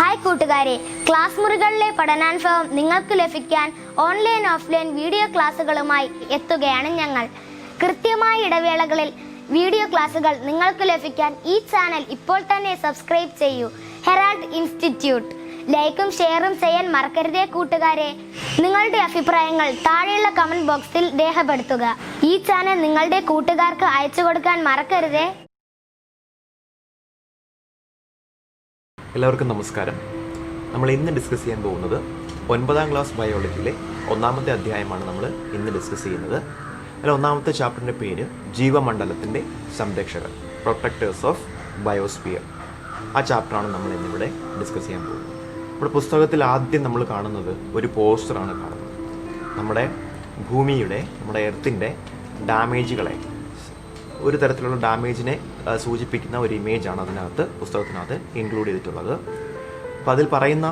Hi കൂട്ടുകാരെ, class മുറികളിലെ പഠനാനുഭവം നിങ്ങൾക്ക് ലഭിക്കാൻ ഓൺലൈൻ ഓഫ്ലൈൻ വീഡിയോ ക്ലാസ്സുകളുമായി എത്തുകയാണ് ഞങ്ങൾ. കൃത്യമായ ഇടവേളകളിൽ വീഡിയോ ക്ലാസ്സുകൾ നിങ്ങൾക്ക് ലഭിക്കാൻ ഈ ചാനൽ ഇപ്പോൾ തന്നെ സബ്സ്ക്രൈബ് ചെയ്യൂ. Herald institute. ലൈക്കും ഷെയറും ചെയ്യാൻ മറക്കരുതേ കൂട്ടുകാരെ. നിങ്ങളുടെ അഭിപ്രായങ്ങൾ താഴെയുള്ള കമന്റ് ബോക്സിൽ രേഖപ്പെടുത്തുക. ഈ ചാനൽ നിങ്ങളുടെ കൂട്ടുകാർക്ക് അയച്ചു കൊടുക്കാൻ മറക്കരുതേ. എല്ലാവർക്കും നമസ്കാരം. നമ്മൾ ഇന്ന് ഡിസ്കസ് ചെയ്യാൻ പോകുന്നത് 9ാം ക്ലാസ് ബയോളജിയിലെ ഒന്നാമത്തെ അധ്യായമാണ് നമ്മൾ ഇന്ന് ഡിസ്കസ് ചെയ്യുന്നത്. അതിൽ ഒന്നാമത്തെ ചാപ്റ്ററിൻ്റെ പേര് ജീവമണ്ഡലത്തിൻ്റെ സംരക്ഷകർ, പ്രൊട്ടക്ടേഴ്സ് ഓഫ് ബയോസ്ഫിയർ. ആ ചാപ്റ്ററാണ് നമ്മൾ ഇന്നിവിടെ ഡിസ്കസ് ചെയ്യാൻ പോകുന്നത്. നമ്മുടെ പുസ്തകത്തിൽ ആദ്യം നമ്മൾ കാണുന്നത് ഒരു പോസ്റ്ററാണ് കാണുന്നത്. നമ്മുടെ ഭൂമിയുടെ, നമ്മുടെ എർത്തിൻ്റെ ഡാമേജുകളെ, ഒരു തരത്തിലുള്ള ഡാമേജിനെ സൂചിപ്പിക്കുന്ന ഒരു ഇമേജാണ് പുസ്തകത്തിനകത്ത് ഇൻക്ലൂഡ് ചെയ്തിട്ടുള്ളത്. അപ്പോൾ അതിൽ പറയുന്ന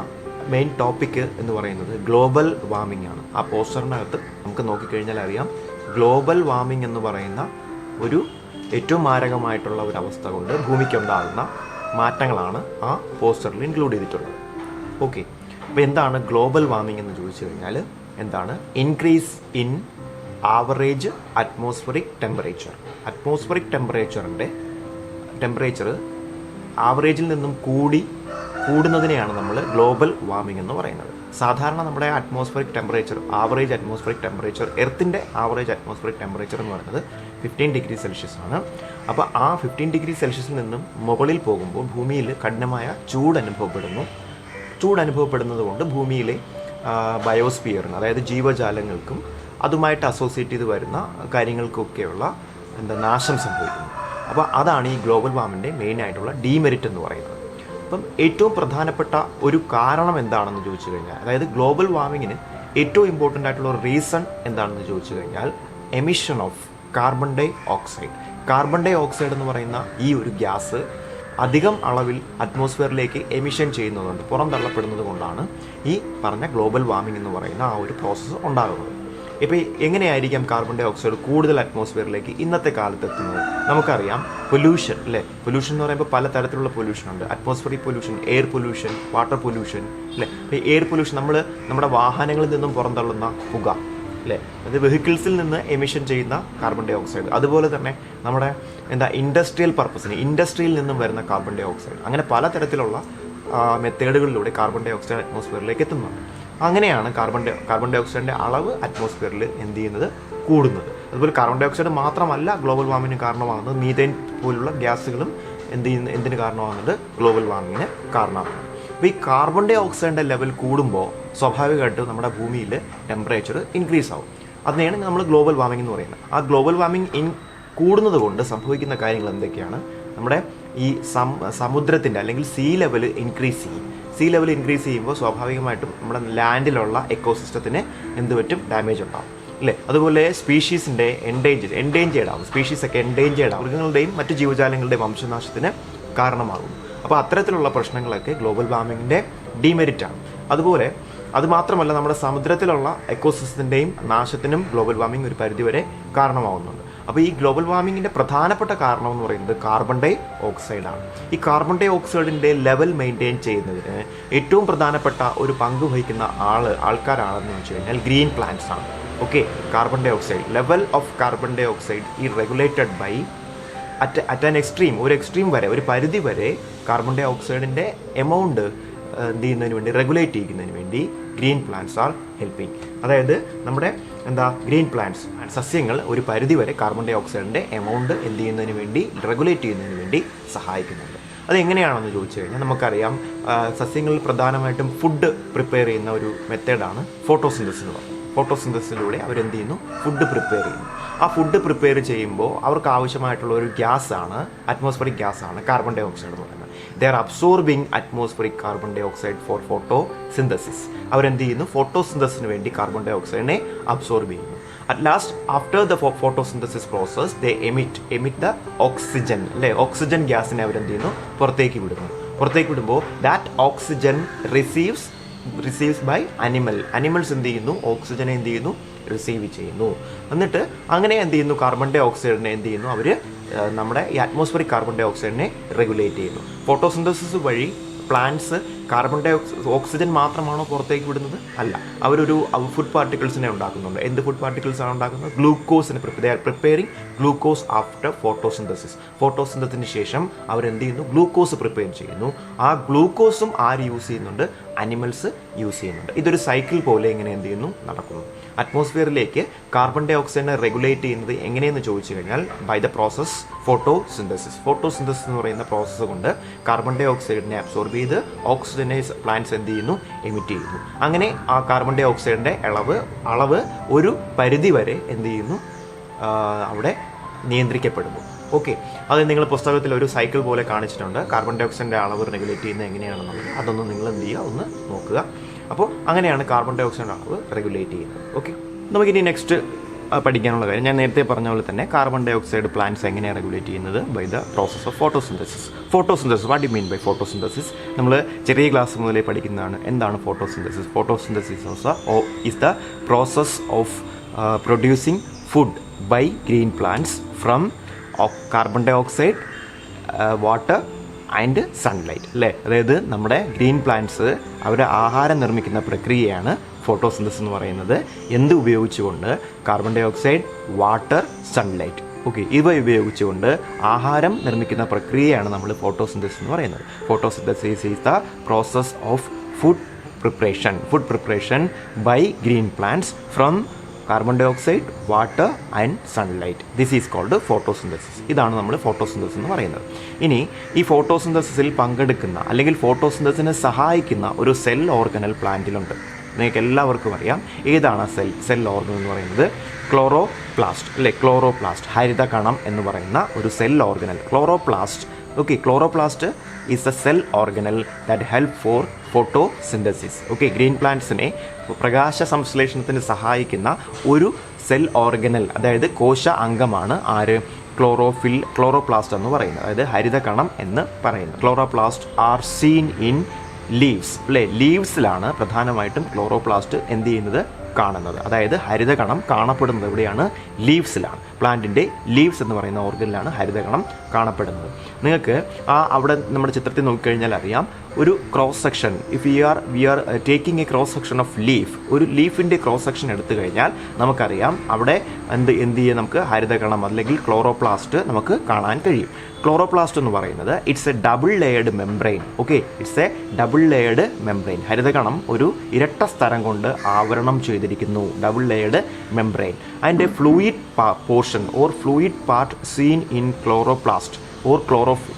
മെയിൻ ടോപ്പിക്ക് എന്ന് പറയുന്നത് ഗ്ലോബൽ വാർമിംഗ് ആണ്. ആ പോസ്റ്ററിനകത്ത് നമുക്ക് നോക്കിക്കഴിഞ്ഞാൽ അറിയാം, ഗ്ലോബൽ വാർമിംഗ് എന്ന് പറയുന്ന ഒരു ഏറ്റവും മാരകമായിട്ടുള്ള ഒരു അവസ്ഥ കൊണ്ട് ഭൂമിക്കുണ്ടാകുന്ന മാറ്റങ്ങളാണ് ആ പോസ്റ്ററിൽ ഇൻക്ലൂഡ് ചെയ്തിട്ടുള്ളത്. ഓക്കെ, അപ്പോൾ എന്താണ് ഗ്ലോബൽ വാർമിംഗ് എന്ന് ചോദിച്ചു കഴിഞ്ഞാൽ എന്താണ്? Increase in average atmospheric temperature. Atmospheric temperature ആവറേജിൽ നിന്നും കൂടുന്നതിനെയാണ് നമ്മൾ ഗ്ലോബൽ വാർമിംഗ് എന്ന് പറയുന്നത്. സാധാരണ നമ്മുടെ atmospheric temperature, average atmospheric temperature, എർത്തിൻ്റെ ആവറേജ് അറ്റ്മോസ്ഫറിക് ടെമ്പറേച്ചർ എന്ന് പറയുന്നത് 15 ഡിഗ്രി സെൽഷ്യസ് ആണ്. അപ്പോൾ ആ 15 ഡിഗ്രി സെൽഷ്യസിൽ നിന്നും മുകളിൽ പോകുമ്പോൾ ഭൂമിയിൽ കഠിനമായ ചൂട് അനുഭവപ്പെടുന്നത് കൊണ്ട് ഭൂമിയിലെ ബയോസ്ഫിയറിന്, അതായത് ജീവജാലങ്ങൾക്കും അതുമായിട്ട് അസോസിയേറ്റ് ചെയ്ത് വരുന്ന കാര്യങ്ങൾക്കൊക്കെയുള്ള നാശം സംഭവിക്കുന്നു. അപ്പോൾ അതാണ് ഈ ഗ്ലോബൽ വാർമിൻ്റെ മെയിൻ ആയിട്ടുള്ള ഡീമെറിറ്റ് എന്ന് പറയുന്നത്. അപ്പം ഏറ്റവും പ്രധാനപ്പെട്ട ഒരു കാരണം എന്താണെന്ന് ചോദിച്ചു കഴിഞ്ഞാൽ, അതായത് ഗ്ലോബൽ വാർമിങ്ങിന് ഏറ്റവും ഇമ്പോർട്ടൻ്റ് ആയിട്ടുള്ള ഒരു റീസൺ എന്താണെന്ന് ചോദിച്ചു കഴിഞ്ഞാൽ emission of carbon dioxide. Carbon dioxide എന്ന് പറയുന്ന ഈ ഒരു ഗ്യാസ് അധികം അളവിൽ അറ്റ്മോസ്ഫിയറിലേക്ക് എമിഷൻ ചെയ്യുന്നതുകൊണ്ട്, പുറന്തള്ളപ്പെടുന്നത് കൊണ്ടാണ് ഈ പറഞ്ഞ ഗ്ലോബൽ വാർമിംഗ് എന്ന് പറയുന്ന ആ ഒരു പ്രോസസ്സ് ഉണ്ടാകുന്നത്. ഇപ്പോൾ എങ്ങനെയായിരിക്കാം കാർബൺ ഡൈ ഓക്സൈഡ് കൂടുതൽ അറ്റ്മോസ്ഫിയറിലേക്ക് ഇന്നത്തെ കാലത്ത് എത്തുന്നത്? നമുക്കറിയാം, പൊല്യൂഷൻ അല്ലേ. പൊല്യൂഷൻ എന്ന് പറയുമ്പോൾ പലതരത്തിലുള്ള പൊല്യൂഷൻ ഉണ്ട്. Atmospheric pollution, air pollution, water pollution അല്ലേ. ഇപ്പോൾ എയർ പൊല്യൂഷൻ നമ്മുടെ വാഹനങ്ങളിൽ നിന്നും പുറന്തള്ളുന്ന പുക അല്ലേ, അത് വെഹിക്കിൾസിൽ നിന്ന് എമിഷൻ ചെയ്യുന്ന കാർബൺ ഡൈ ഓക്സൈഡ്. അതുപോലെ തന്നെ നമ്മുടെ ഇൻഡസ്ട്രിയൽ പർപ്പസിന്, ഇൻഡസ്ട്രിയിൽ നിന്നും വരുന്ന കാർബൺ ഡൈ ഓക്സൈഡ്. അങ്ങനെ പലതരത്തിലുള്ള മെത്തേഡുകളിലൂടെ കാർബൺ ഡൈ ഓക്സൈഡ് അറ്റ്മോസ്ഫിയറിലേക്ക് എത്തുന്നുണ്ട്. അങ്ങനെയാണ് കാർബൺ ഡൈ ഓക്സൈഡിൻ്റെ അളവ് അറ്റ്മോസ്ഫിയറിൽ കൂടുന്നത്. അതുപോലെ കാർബൺ ഡൈ ഓക്സൈഡ് മാത്രമല്ല ഗ്ലോബൽ വാർമിങ്ങിന് കാരണമാകുന്നത്, മീഥേൻ പോലുള്ള ഗ്യാസുകളും എന്തിന് കാരണമാകുന്നത്? ഗ്ലോബൽ വാർമിങ്ങിന് കാരണമാകുന്നത്. അപ്പോൾ ഈ കാർബൺ ഡൈ ഓക്സൈഡിൻ്റെ ലെവൽ കൂടുമ്പോൾ സ്വാഭാവികമായിട്ടും നമ്മുടെ ഭൂമിയിൽ ടെമ്പറേച്ചർ ഇൻക്രീസ് ആവും. അതിനെയാണ് നമ്മൾ ഗ്ലോബൽ വാർമിംഗ് എന്ന് പറയുന്നത്. ആ ഗ്ലോബൽ വാർമിംഗ് കൂടുന്നത് കൊണ്ട് സംഭവിക്കുന്ന കാര്യങ്ങൾ എന്തൊക്കെയാണ്? നമ്മുടെ ഈ സമുദ്രത്തിൻ്റെ അല്ലെങ്കിൽ സീ ലെവൽ ഇൻക്രീസ് ചെയ്യും. സീ ലെവൽ ഇൻക്രീസ് ചെയ്യുമ്പോൾ സ്വാഭാവികമായിട്ടും നമ്മുടെ ലാൻഡിലുള്ള എക്കോസിസ്റ്റത്തിന് ഡാമേജ് ഉണ്ടാകും അല്ലേ. അതുപോലെ സ്പീഷീസിൻ്റെ എൻഡേഞ്ചേർഡ് ആവും. സ്പീഷീസൊക്കെ എൻഡേഞ്ചേർഡ് ആവും. മൃഗങ്ങളുടെയും മറ്റു ജീവജാലങ്ങളുടെയും വംശനാശത്തിന് കാരണമാകും. അപ്പോൾ അത്തരത്തിലുള്ള പ്രശ്നങ്ങളൊക്കെ ഗ്ലോബൽ വാർമിങ്ങിൻ്റെ ഡീമെറിറ്റാണ്. അതുപോലെ അതുമാത്രമല്ല, നമ്മുടെ സമുദ്രത്തിലുള്ള എക്കോസിസ്റ്റത്തിൻ്റെയും നാശത്തിനും ഗ്ലോബൽ വാർമിംഗ് ഒരു പരിധിവരെ കാരണമാകുന്നുണ്ട്. അപ്പോൾ ഈ ഗ്ലോബൽ വാർമിങ്ങിൻ്റെ പ്രധാനപ്പെട്ട കാരണം എന്ന് പറയുന്നത് കാർബൺ ഡൈ ഓക്സൈഡാണ്. ഈ കാർബൺ ഡൈ ഓക്സൈഡിൻ്റെ ലെവൽ മെയിൻറ്റെയിൻ ചെയ്യുന്നതിന് ഏറ്റവും പ്രധാനപ്പെട്ട ഒരു പങ്ക് വഹിക്കുന്ന ആൾക്കാരാണെന്ന് വെച്ച് കഴിഞ്ഞാൽ ഗ്രീൻ പ്ലാന്റ്സ് ആണ്. Okay, carbon dioxide level of carbon dioxide ഈ regulated by at an extreme, ഒരു പരിധി വരെ കാർബൺ ഡൈ ഓക്സൈഡിൻ്റെ എമൗണ്ട് റെഗുലേറ്റ് ചെയ്യുന്നതിന് വേണ്ടി ഗ്രീൻ പ്ലാന്റ്സ് ആർ ഹെൽപ്പിംഗ്. അതായത് നമ്മുടെ ഗ്രീൻ പ്ലാന്റ്സ്, സസ്യങ്ങൾ ഒരു പരിധി വരെ കാർബൺ ഡൈ ഓക്സൈഡിൻ്റെ എമൗണ്ട് റെഗുലേറ്റ് ചെയ്യുന്നതിന് വേണ്ടി സഹായിക്കുന്നുണ്ട്. അതെങ്ങനെയാണെന്ന് ചോദിച്ചു കഴിഞ്ഞാൽ നമുക്കറിയാം, സസ്യങ്ങളിൽ പ്രധാനമായിട്ടും ഫുഡ് പ്രിപ്പയർ ചെയ്യുന്ന ഒരു മെത്തേഡാണ് ഫോട്ടോസിന്തസിസ് എന്ന് പറയുന്നത്. ഫോട്ടോസിന്തസിസിലൂടെ ഫുഡ് പ്രിപ്പയർ ചെയ്യുന്നു. ആ ഫുഡ് പ്രിപ്പയർ ചെയ്യുമ്പോൾ അവർക്ക് ആവശ്യമായിട്ടുള്ള ഒരു ഗ്യാസാണ്, അറ്റ്മോസ്ഫറിക് ഗ്യാസാണ് കാർബൺ ഡൈ ഓക്സൈഡ് എന്ന് പറയുന്നത്. They are absorbing atmospheric carbon dioxide for photosynthesis. ഫോട്ടോസിന്തസിന് വേണ്ടി കാർബൺ ഡൈ ഓക്സൈഡിനെ അബ്സോർബ് ചെയ്യുന്നു. At last, after the photosynthesis process, they emit the oxygen അല്ലേ. ഓക്സിജൻ ഗ്യാസിനെ പുറത്തേക്ക് വിടുമ്പോൾ that oxygen receives by animals ഓക്സിജനെ റിസീവ് ചെയ്യുന്നു. എന്നിട്ട് അങ്ങനെ കാർബൺ ഡൈ ഓക്സൈഡിനെ അവർ നമ്മുടെ ഈ അറ്റ്മോസ്ഫറിക് കാർബൺ ഡൈ ഓക്സൈഡിനെ റെഗുലേറ്റ് ചെയ്യുന്നു. ഫോട്ടോസിന്തസിസ് വഴി പ്ലാന്റ്സ് ഓക്സിജൻ മാത്രമാണോ പുറത്തേക്ക് വിടുന്നത്? അല്ല, അവരൊരു ഫുഡ് പാർട്ടിക്കിൾസിനെ ഉണ്ടാക്കുന്നുണ്ട്. എന്ത് ഫുഡ് പാർട്ടിക്കിൾസ് ആണ് ഉണ്ടാക്കുന്നത്? ഗ്ലൂക്കോസിനെ പ്രിപ്പയറിംഗ് ഗ്ലൂക്കോസ് ആഫ്റ്റർ ഫോട്ടോസിന്തസിസ്. ഫോട്ടോസിന്തസിന് ശേഷം അവരെന്ത് ചെയ്യുന്നു? ഗ്ലൂക്കോസ് പ്രിപ്പയർ ചെയ്യുന്നു. ആ ഗ്ലൂക്കോസും ആര് യൂസ് ചെയ്യുന്നുണ്ട്? അനിമൽസ് യൂസ് ചെയ്യുന്നുണ്ട്. ഇതൊരു സൈക്കിൾ പോലെ ഇങ്ങനെ എന്ത് ചെയ്യുന്നു? നടക്കുന്നു. അറ്റ്മോസ്ഫിയറിലേക്ക് കാർബൺ ഡൈ ഓക്സൈഡിനെ റെഗുലേറ്റ് ചെയ്യുന്നത് എങ്ങനെയെന്ന് ചോദിച്ചു കഴിഞ്ഞാൽ by the process photosynthesis. Photosynthesis എന്ന് പറയുന്ന പ്രോസസ്സ് കൊണ്ട് കാർബൺ ഡൈ ഓക്സൈഡിനെ അബ്സോർബ് ചെയ്ത് ഓക്സിജനെ പ്ലാന്റ്സ് എന്ത് ചെയ്യുന്നു? എമിറ്റ് ചെയ്യുന്നു. അങ്ങനെ ആ കാർബൺ ഡൈ ഓക്സൈഡിൻ്റെ അളവ് ഒരു പരിധി വരെ എന്ത് ചെയ്യുന്നു? അവിടെ നിയന്ത്രിക്കപ്പെടുന്നു. ഓക്കെ, അത് നിങ്ങൾ പുസ്തകത്തിൽ ഒരു സൈക്കിൾ പോലെ കാണിച്ചിട്ടുണ്ട്. കാർബൺ ഡൈ ഓക്സൈഡിൻ്റെ അളവ് റെഗുലേറ്റ് ചെയ്യുന്നത് എങ്ങനെയാണെന്നുള്ളത് അതൊന്ന് നിങ്ങൾ എന്ത് ചെയ്യുക? ഒന്ന് നോക്കുക. അപ്പോൾ അങ്ങനെയാണ് കാർബൺ ഡൈ ഓക്സൈഡിൻ്റെ അളവ് റെഗുലേറ്റ് ചെയ്യുന്നത്. ഓക്കെ, നമുക്കിനി നെക്സ്റ്റ് പഠിക്കാനുള്ള കാര്യം ഞാൻ നേരത്തെ പറഞ്ഞ പോലെ തന്നെ കാർബൺ ഡൈ ഓക്സൈഡ് പ്ലാന്റ്സ് എങ്ങനെയാണ് റെഗുലേറ്റ് ചെയ്യുന്നത്? By the process of photosynthesis. Photosynthesis, what you mean by photosynthesis? നമ്മൾ ചെറിയ ക്ലാസ് മുതലേ പഠിക്കുന്നതാണ്. എന്താണ് photosynthesis? Photosynthesis is the process of producing food by green plants from carbon dioxide, water and sunlight അല്ലേ? അതായത് നമ്മുടെ green plants അവർ ആഹാരം നിർമ്മിക്കുന്ന പ്രക്രിയയാണ് ഫോട്ടോസിന്തസിസ് എന്ന് പറയുന്നത്. എന്ത് ഉപയോഗിച്ചുകൊണ്ട്? Carbon dioxide, water, sunlight. Okay, ഇവ ഉപയോഗിച്ചുകൊണ്ട് ആഹാരം നിർമ്മിക്കുന്ന പ്രക്രിയയാണ് നമ്മൾ ഫോട്ടോസിന്തസിസ് എന്ന് പറയുന്നത്. Photosynthesis is the process of food preparation by green plants from carbon dioxide, water and sunlight. This is called photosynthesis. ഇതാണ് നമ്മൾ ഫോട്ടോസിന്തസിസ് എന്ന് പറയുന്നത്. ഇനി ഈ ഫോട്ടോസിന്തസിസിൽ പങ്കെടുക്കുന്ന അല്ലെങ്കിൽ ഫോട്ടോസിന്തസിനെ സഹായിക്കുന്ന ഒരു സെൽ ഓർഗനൽ പ്ലാന്റിലുണ്ട്. നിങ്ങൾക്ക് എല്ലാവർക്കും അറിയാം. ഏതാണ് സെൽ ഓർഗൻ എന്ന് പറയുന്നത്? ക്ലോറോപ്ലാസ്റ്റ് അല്ലേ? ക്ലോറോപ്ലാസ്റ്റ്, ഹരിതകണം എന്ന് പറയുന്ന ഒരു cell organelle chloroplast. Okay, chloroplast is a cell organelle that help for photosynthesis. Okay, green പ്ലാന്റ്സിനെ പ്രകാശ സംശ്ലേഷണത്തിന് സഹായിക്കുന്ന ഒരു സെൽ ഓർഗനൽ, അതായത് കോശ അംഗമാണ് ആര്? ക്ലോറോപ്ലാസ്റ്റ് എന്ന് പറയുന്നത്, അതായത് ഹരിതകണം എന്ന് പറയുന്നത്. Chloroplast are seen in leaves അല്ലേ? ലീവ്സിലാണ് പ്രധാനമായിട്ടും ക്ലോറോപ്ലാസ്റ്റ് എന്ത് ചെയ്യുന്നത്? കാണുന്നത്. അതായത് ഹരിതകണം കാണപ്പെടുന്നത് എവിടെയാണ്? ലീവ്സിലാണ്. പ്ലാന്റിൻ്റെ ലീവ്സ് എന്ന് പറയുന്ന ഓർഗനിലാണ് ഹരിതകണം കാണപ്പെടുന്നത്. നിങ്ങൾക്ക് അവിടെ നമ്മുടെ ചിത്രത്തിൽ നോക്കിക്കഴിഞ്ഞാൽ അറിയാം ഒരു cross section. If we are taking A cross section of leaf, ഒരു ലീഫിൻ്റെ ക്രോസ് സെക്ഷൻ എടുത്തു കഴിഞ്ഞാൽ നമുക്കറിയാം അവിടെ എന്ത് ചെയ്യാം? നമുക്ക് ഹരിതകണം അല്ലെങ്കിൽ ക്ലോറോപ്ലാസ്റ്റ് നമുക്ക് കാണാൻ കഴിയും. ക്ലോറോപ്ലാസ്റ്റ് എന്ന് പറയുന്നത് it's a double layered membrane. Okay, it's a double layered membrane. ഹരിതകണം ഒരു ഇരട്ട സ്തരം കൊണ്ട് ആവരണം ചെയ്തിരിക്കുന്നു. Double layered membrane. അതിൻ്റെ fluid portion or fluid part seen in chloroplast or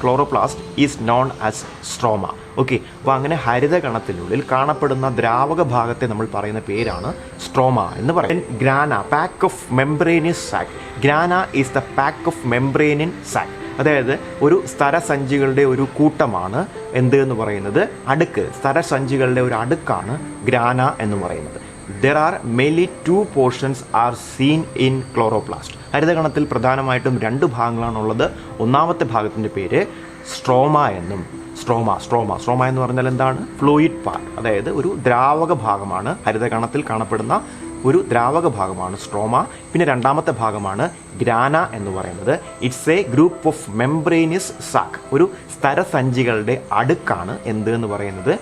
chloroplast is known as stroma. Okay, അപ്പോൾ അങ്ങനെ ഹരിതകണത്തിനുള്ളിൽ കാണപ്പെടുന്ന ദ്രാവക ഭാഗത്തെ നമ്മൾ പറയുന്ന പേരാണ് സ്ട്രോമ എന്ന് പറയും. Grana, pack of membranous sac. Grana is the pack of membranous sac. അതായത് ഒരു സ്തരസഞ്ചികളുടെ ഒരു കൂട്ടമാണ് എന്ത് എന്ന് പറയുന്നത്? അടുക്ക്. സ്തരസഞ്ചികളുടെ ഒരു അടുക്കാണ് ഗ്രാന എന്ന് പറയുന്നത്. There are mainly two portions are seen in chloroplast. ഹരിതകണത്തിൽ പ്രധാനമായിട്ടും രണ്ട് ഭാഗങ്ങളാണുള്ളത്. ഒന്നാമത്തെ ഭാഗത്തിൻ്റെ പേര് സ്ട്രോമ എന്നും. സ്ട്രോമ എന്ന് പറഞ്ഞാൽ എന്താണ്? ഫ്ലൂയിഡ് പാർട്ട്, അതായത് ഒരു ദ്രാവക ഭാഗമാണ്. ഹരിതകണത്തിൽ കാണപ്പെടുന്ന ഒരു ദ്രാവക ഭാഗമാണ് സ്ട്രോമ. പിന്നെ രണ്ടാമത്തെ ഭാഗമാണ് ഗ്രാന എന്ന് പറയുന്നത്. It's a group of membranous sac. ഒരു സ്തരസഞ്ചികളുടെ അടുക്കാണ് എന്ത് എന്ന് പറയുന്നത്?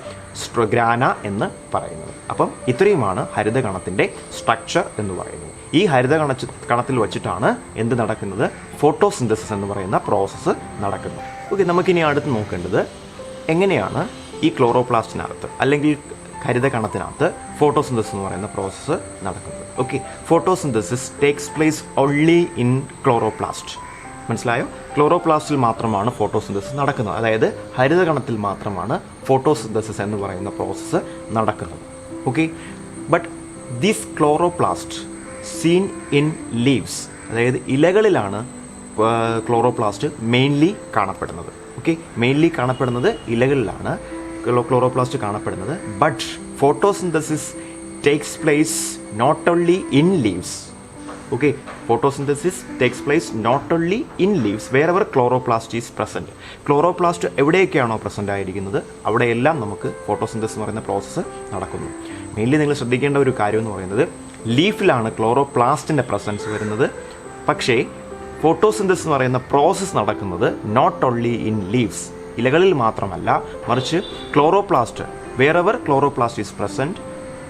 ഗ്രാന എന്ന് പറയുന്നത്. അപ്പം ഇത്രയുമാണ് ഹരിതകണത്തിൻ്റെ സ്ട്രക്ചർ എന്ന് പറയുന്നത്. ഈ ഹരിതകണത്തിൽ വച്ചിട്ടാണ് എന്ത് നടക്കുന്നത്? ഫോട്ടോസിന്തസിസ് എന്ന് പറയുന്ന പ്രോസസ്സ് നടക്കുന്നത്. ഓക്കെ, നമുക്കിനി അടുത്ത് നോക്കേണ്ടത് എങ്ങനെയാണ് ഈ ക്ലോറോപ്ലാസ്റ്റിനകത്ത് അല്ലെങ്കിൽ ഹരിതകണത്തിനകത്ത് ഫോട്ടോസിന്തസിസ് എന്ന് പറയുന്ന പ്രോസസ്സ് നടക്കുന്നത്. Okay, photosynthesis takes place only in chloroplast. മനസ്സിലായോ? ക്ലോറോപ്ലാസ്റ്റിൽ മാത്രമാണ് ഫോട്ടോസിന്തസിസ് നടക്കുന്നത്. അതായത് ഹരിതകണത്തിൽ മാത്രമാണ് ഫോട്ടോസിന്തസിസ് എന്ന് പറയുന്ന പ്രോസസ്സ് നടക്കുന്നത്. Okay, but this chloroplast seen in leaves, അതായത് ഇലകളിലാണ് ക്ലോറോപ്ലാസ്റ്റ് മെയിൻലി കാണപ്പെടുന്നത്. ഓക്കെ, മെയിൻലി കാണപ്പെടുന്നത് ഇലകളിലാണ് ക്ലോറോപ്ലാസ്റ്റ് കാണപ്പെടുന്നത്. But photosynthesis takes place not only in leaves. Okay, photosynthesis takes place not only in leaves, wherever chloroplast is present. Chloroplast എവിടെയൊക്കെയാണോ present ആയിരിക്കുന്നത് അവിടെയെല്ലാം നമുക്ക് ഫോട്ടോസിന്തസിസ് എന്ന് പറയുന്ന പ്രോസസ്സ് നടക്കുന്നു. മെയിൻലി നിങ്ങൾ ശ്രദ്ധിക്കേണ്ട ഒരു കാര്യം എന്ന് പറയുന്നത് ലീഫിലാണ് ക്ലോറോപ്ലാസ്റ്റിൻ്റെ പ്രസൻസ് വരുന്നത്. പക്ഷേ ഫോട്ടോസിന്തസിസ് എന്ന് പറയുന്ന പ്രോസസ്സ് നടക്കുന്നത് നോട്ട് ഓൺലി ഇൻ ലീവ്സ്, ഇലകളിൽ മാത്രമല്ല, മറിച്ച് chloroplast wherever chloroplast is present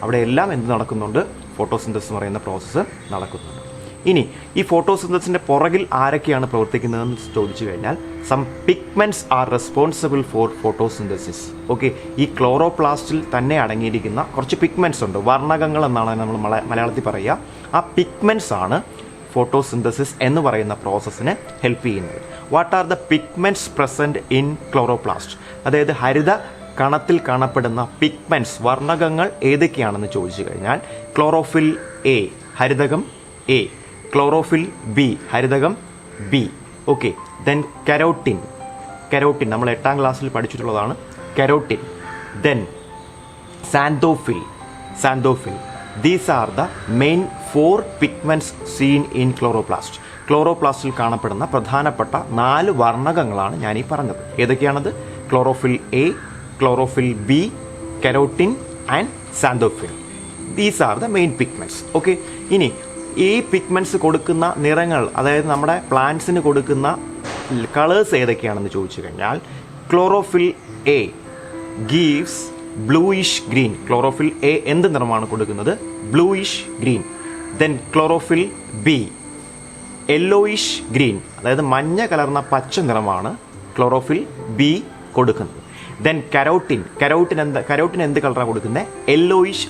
അവിടെ എല്ലാം എന്ത് നടക്കുന്നുണ്ട്? ഫോട്ടോസിന്തസിസ് എന്ന് പറയുന്ന പ്രോസസ്സ് നടക്കുന്നുണ്ട്. ഇനി ഈ ഫോട്ടോസിന്തസിൻ്റെ പുറകിൽ ആരൊക്കെയാണ് പ്രവർത്തിക്കുന്നതെന്ന് ചോദിച്ചു കഴിഞ്ഞാൽ some pigments are responsible for photosynthesis. Okay, ഈ ക്ലോറോപ്ലാസ്റ്റിൽ തന്നെ അടങ്ങിയിരിക്കുന്ന കുറച്ച് പിഗ്മെൻറ്റ്സ് ഉണ്ട്, വർണ്ണകങ്ങൾ എന്നാണ് നമ്മൾ മലയാളത്തിൽ പറയുക. ആ പിഗ്മെൻറ്റ്സ് ആണ് ഫോട്ടോസിന്തസിസ് എന്ന് പറയുന്ന പ്രോസസ്സിനെ ഹെൽപ്പ് ചെയ്യുന്നത്. What are the pigments present in chloroplast? അതായത് ഹരിത കണത്തിൽ കാണപ്പെടുന്ന പിഗ്മെൻറ്റ്സ് വർണ്ണകങ്ങൾ ഏതൊക്കെയാണെന്ന് ചോദിച്ചു കഴിഞ്ഞാൽ ക്ലോറോഫിൽ എ ഹരിതകം എ, ക്ലോറോഫിൽ ബി ഹരിതകം ബി. ഓക്കെ, ദെൻ കരോട്ടിൻ നമ്മൾ 8ാം ക്ലാസ്സിൽ പഠിച്ചിട്ടുള്ളതാണ് carotene. Then xanthophyll. These are the main 4 pigments seen in chloroplast. ക്ലോറോപ്ലാസ്റ്റിൽ കാണപ്പെടുന്ന പ്രധാനപ്പെട്ട 4 വർണ്ണകങ്ങളാണ് ഞാനീ പറഞ്ഞത്. ഏതൊക്കെയാണത്? Chlorophyll A, chlorophyll B, carotene and xanthophyll. These are the main pigments. Okay, ഇനി ഈ പിഗ്മെൻറ്റ്സ് കൊടുക്കുന്ന നിറങ്ങൾ, അതായത് നമ്മുടെ പ്ലാന്റ്സിന് കൊടുക്കുന്ന കളേഴ്സ് ഏതൊക്കെയാണെന്ന് ചോദിച്ചു കഴിഞ്ഞാൽ chlorophyll A gives bluish green. Chlorophyll A എന്ത് നിറമാണ് കൊടുക്കുന്നത്? Bluish green. Then chlorophyll B yellowish green, അതായത് മഞ്ഞ കലർന്ന പച്ച നിറമാണ് ക്ലോറോഫിൽ ബി കൊടുക്കുന്നത്. ദെൻ കരോട്ടിൻ എന്ത് കളറാണ് കൊടുക്കുന്നത്? യെല്ലോയിഷ്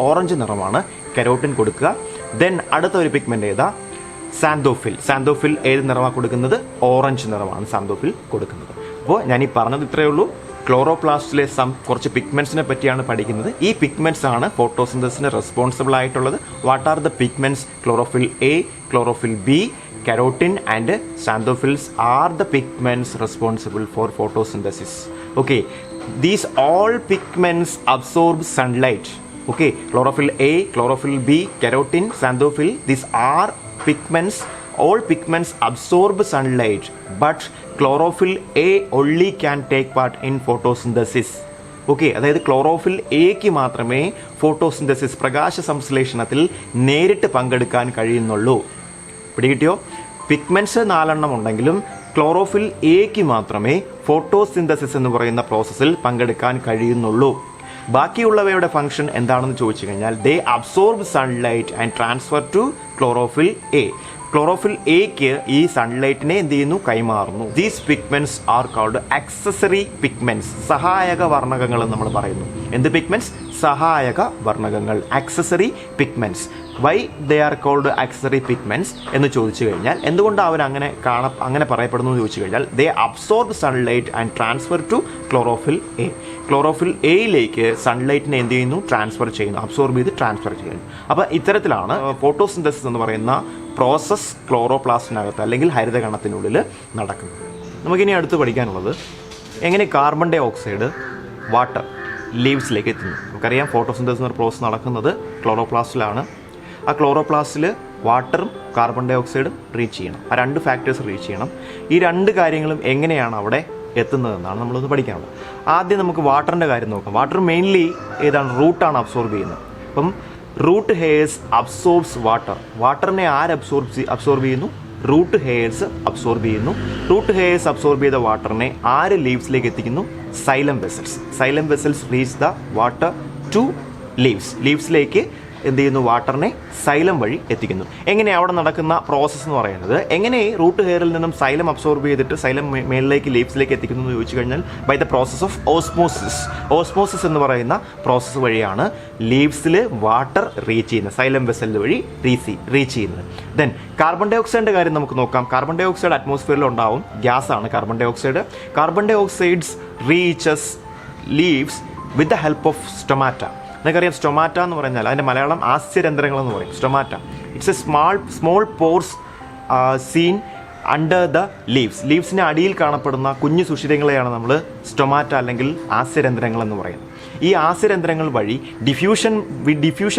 ഓറഞ്ച് നിറമാണ് കരോട്ടിൻ കൊടുക്കുക. ദെൻ അടുത്ത ഒരു പിഗ്മെന്റ് ഏതാ? സാന്തോഫിൽ ഏത് നിറമാണ് കൊടുക്കുന്നത്? ഓറഞ്ച് നിറമാണ് സാന്തോഫിൽ കൊടുക്കുന്നത്. അപ്പോൾ ഞാൻ ഈ പറഞ്ഞത് ഇത്രയേ ഉള്ളൂ. ക്ലോറോപ്ലാസ്റ്റിലെ കുറച്ച് പിഗ്മെന്റ്സിനെ പറ്റിയാണ് പഠിക്കുന്നത്. ഈ പിഗ്മെന്റ്സ് ആണ് ഫോട്ടോസിന്തസിന് റെസ്പോൺസിബിൾ ആയിട്ടുള്ളത്. What are the pigments? Chlorophyll A, chlorophyll B, keratin and xanthophylls are the pigments responsible for photosynthesis. Okay, these all pigments absorb sunlight. Okay, chlorophyll A, chlorophyll B, keratin, xanthophylls, these are pigments. All pigments absorb sunlight, but chlorophyll A only can take part in photosynthesis. Okay, അതായത് chlorophyll എക്ക് മാത്രമേ photosynthesis പ്രകാശ സംശ്ലേഷണത്തിൽ നേരിട്ട് പങ്കെടുക്കാൻ കഴിയുന്നുള്ളൂ. പിടികിട്ടിയോ? Pigments 4 ഉണ്ടെങ്കിലും chlorophyll എക്ക് മാത്രമേ photosynthesis എന്ന് പറയുന്ന പ്രോസസ്സിൽ പങ്കെടുക്കാൻ കഴിയുന്നുള്ളൂ. ബാക്കിയുള്ളവയുടെ ഫംഗ്ഷൻ എന്താണെന്ന് ചോദിച്ചു കഴിഞ്ഞാൽ they absorb sunlight and transfer to chlorophyll A. Chlorophyll എക്ക് ഈ സൺലൈറ്റിനെ എന്ത് ചെയ്യുന്നു? കൈമാറുന്നു. These pigments are called accessory pigments. സഹായക വർണ്ണകങ്ങൾ നമ്മൾ പറയുന്നു. എന്ത് പിഗ്മെന്റ്സ്? സഹായക വർണ്ണകങ്ങൾ, accessory pigments. Why they are called accessory pigments എന്ന് ചോദിച്ചു കഴിഞ്ഞാൽ എന്തുകൊണ്ട് അവർ അങ്ങനെ പറയപ്പെടുന്നു എന്ന് ചോദിച്ചു കഴിഞ്ഞാൽ they absorb sunlight and transfer to chlorophyll A. Chlorophyll എയിലേക്ക് സൺലൈറ്റിനെ എന്ത് ചെയ്യുന്നു? ട്രാൻസ്ഫർ ചെയ്യുന്നു, അബ്സോർബ് ചെയ്ത് ട്രാൻസ്ഫർ ചെയ്യുന്നു. അപ്പോൾ ഇത്തരത്തിലാണ് ഫോട്ടോസിന്തസിസ് എന്ന് പറയുന്ന പ്രോസസ് ക്ലോറോപ്ലാസ്റ്റിനകത്ത് അല്ലെങ്കിൽ ഹരിതകണത്തിനുള്ളിൽ നടക്കുന്നത്. നമുക്കിനി അടുത്ത് പഠിക്കാനുള്ളത് എങ്ങനെ കാർബൺ ഡൈ ഓക്സൈഡ് വാട്ടർ ലീവ്സിലേക്ക് എത്തുന്നു. നമുക്കറിയാം ഫോട്ടോസിന്തസിസ് എന്ന പ്രോസസ് നടക്കുന്നത് ക്ലോറോപ്ലാസ്റ്റിലാണ്. ആ ക്ലോറോപ്ലാസ്റ്റിൽ വാട്ടറും കാർബൺ ഡൈ ഓക്സൈഡും റീച്ച് ചെയ്യണം. ആ 2 ഫാക്ടേഴ്സ് റീച്ച് ചെയ്യണം. ഈ 2 കാര്യങ്ങളും എങ്ങനെയാണ് അവിടെ എത്തുന്നതെന്നാണ് നമ്മളൊന്ന് പഠിക്കാനുള്ളത്. ആദ്യം നമുക്ക് വാട്ടറിൻ്റെ കാര്യം നോക്കാം. വാട്ടർ മെയിൻലി ഏതാണ്? റൂട്ടാണ് അബ്സോർബ് ചെയ്യുന്നത്. അപ്പം റൂട്ട് ഹെയർസ് അബ്സോർബ്സ് വാട്ടർ. വാട്ടറിനെ അബ്സോർബ് ചെയ്യുന്നു? റൂട്ട് ഹെയർസ് അബ്സോർബ് ചെയ്യുന്നു. റൂട്ട് ഹെയർസ് അബ്സോർബ് ചെയ്ത വാട്ടറിനെ ലീവ്സിലേക്ക് എത്തിക്കുന്നു? Xylem vessels reach the water to ലീവ്സിലേക്ക് എന്ത് ചെയ്യുന്നു? വാട്ടറിനെ സൈലം വഴി എത്തിക്കുന്നു. എങ്ങനെ അവിടെ നടക്കുന്ന പ്രോസസ്സ് എന്ന് പറയുന്നത്, എങ്ങനെ റൂട്ട് ഹെയറിൽ നിന്നും സൈലം അബ്സോർബ് ചെയ്തിട്ട് സൈലം മേളിലേക്ക് ലീവ്സിലേക്ക് എത്തിക്കുന്നു എന്ന് ചോദിച്ചു കഴിഞ്ഞാൽ by the process of osmosis എന്ന് പറയുന്ന പ്രോസസ്സ് വഴിയാണ് ലീവ്സിൽ വാട്ടർ റീച്ച് ചെയ്യുന്നത്, സൈലം വെസൽ വഴി റീച്ച് ചെയ്യുന്നത്. ദെൻ കാർബൺ ഡൈ ഓക്സൈഡിൻ്റെ കാര്യം നമുക്ക് നോക്കാം. കാർബൺ ഡൈ ഓക്സൈഡ് അറ്റ്മോസ്ഫിയറിൽ ഉണ്ടാവും, ഗ്യാസാണ് carbon dioxide. Carbon dioxides reaches leaves with the help of stomata. നിങ്ങൾക്കറിയാം സ്റ്റൊമാറ്റ എന്ന് പറഞ്ഞാൽ അതിൻ്റെ മലയാളം ആസ്യരന്ധ്രങ്ങൾ എന്ന് പറയും. Stomata it's a small pores seen under the ലീവ്സിന് അടിയിൽ കാണപ്പെടുന്ന കുഞ്ഞു സുഷിരങ്ങളെയാണ് നമ്മൾ സ്റ്റൊമാറ്റ അല്ലെങ്കിൽ ആസ്യരന്ധ്രങ്ങൾ എന്ന് പറയുന്നത്. ഈ ആസ്യരന്ധ്രങ്ങൾ വഴി ഡിഫ്യൂഷൻ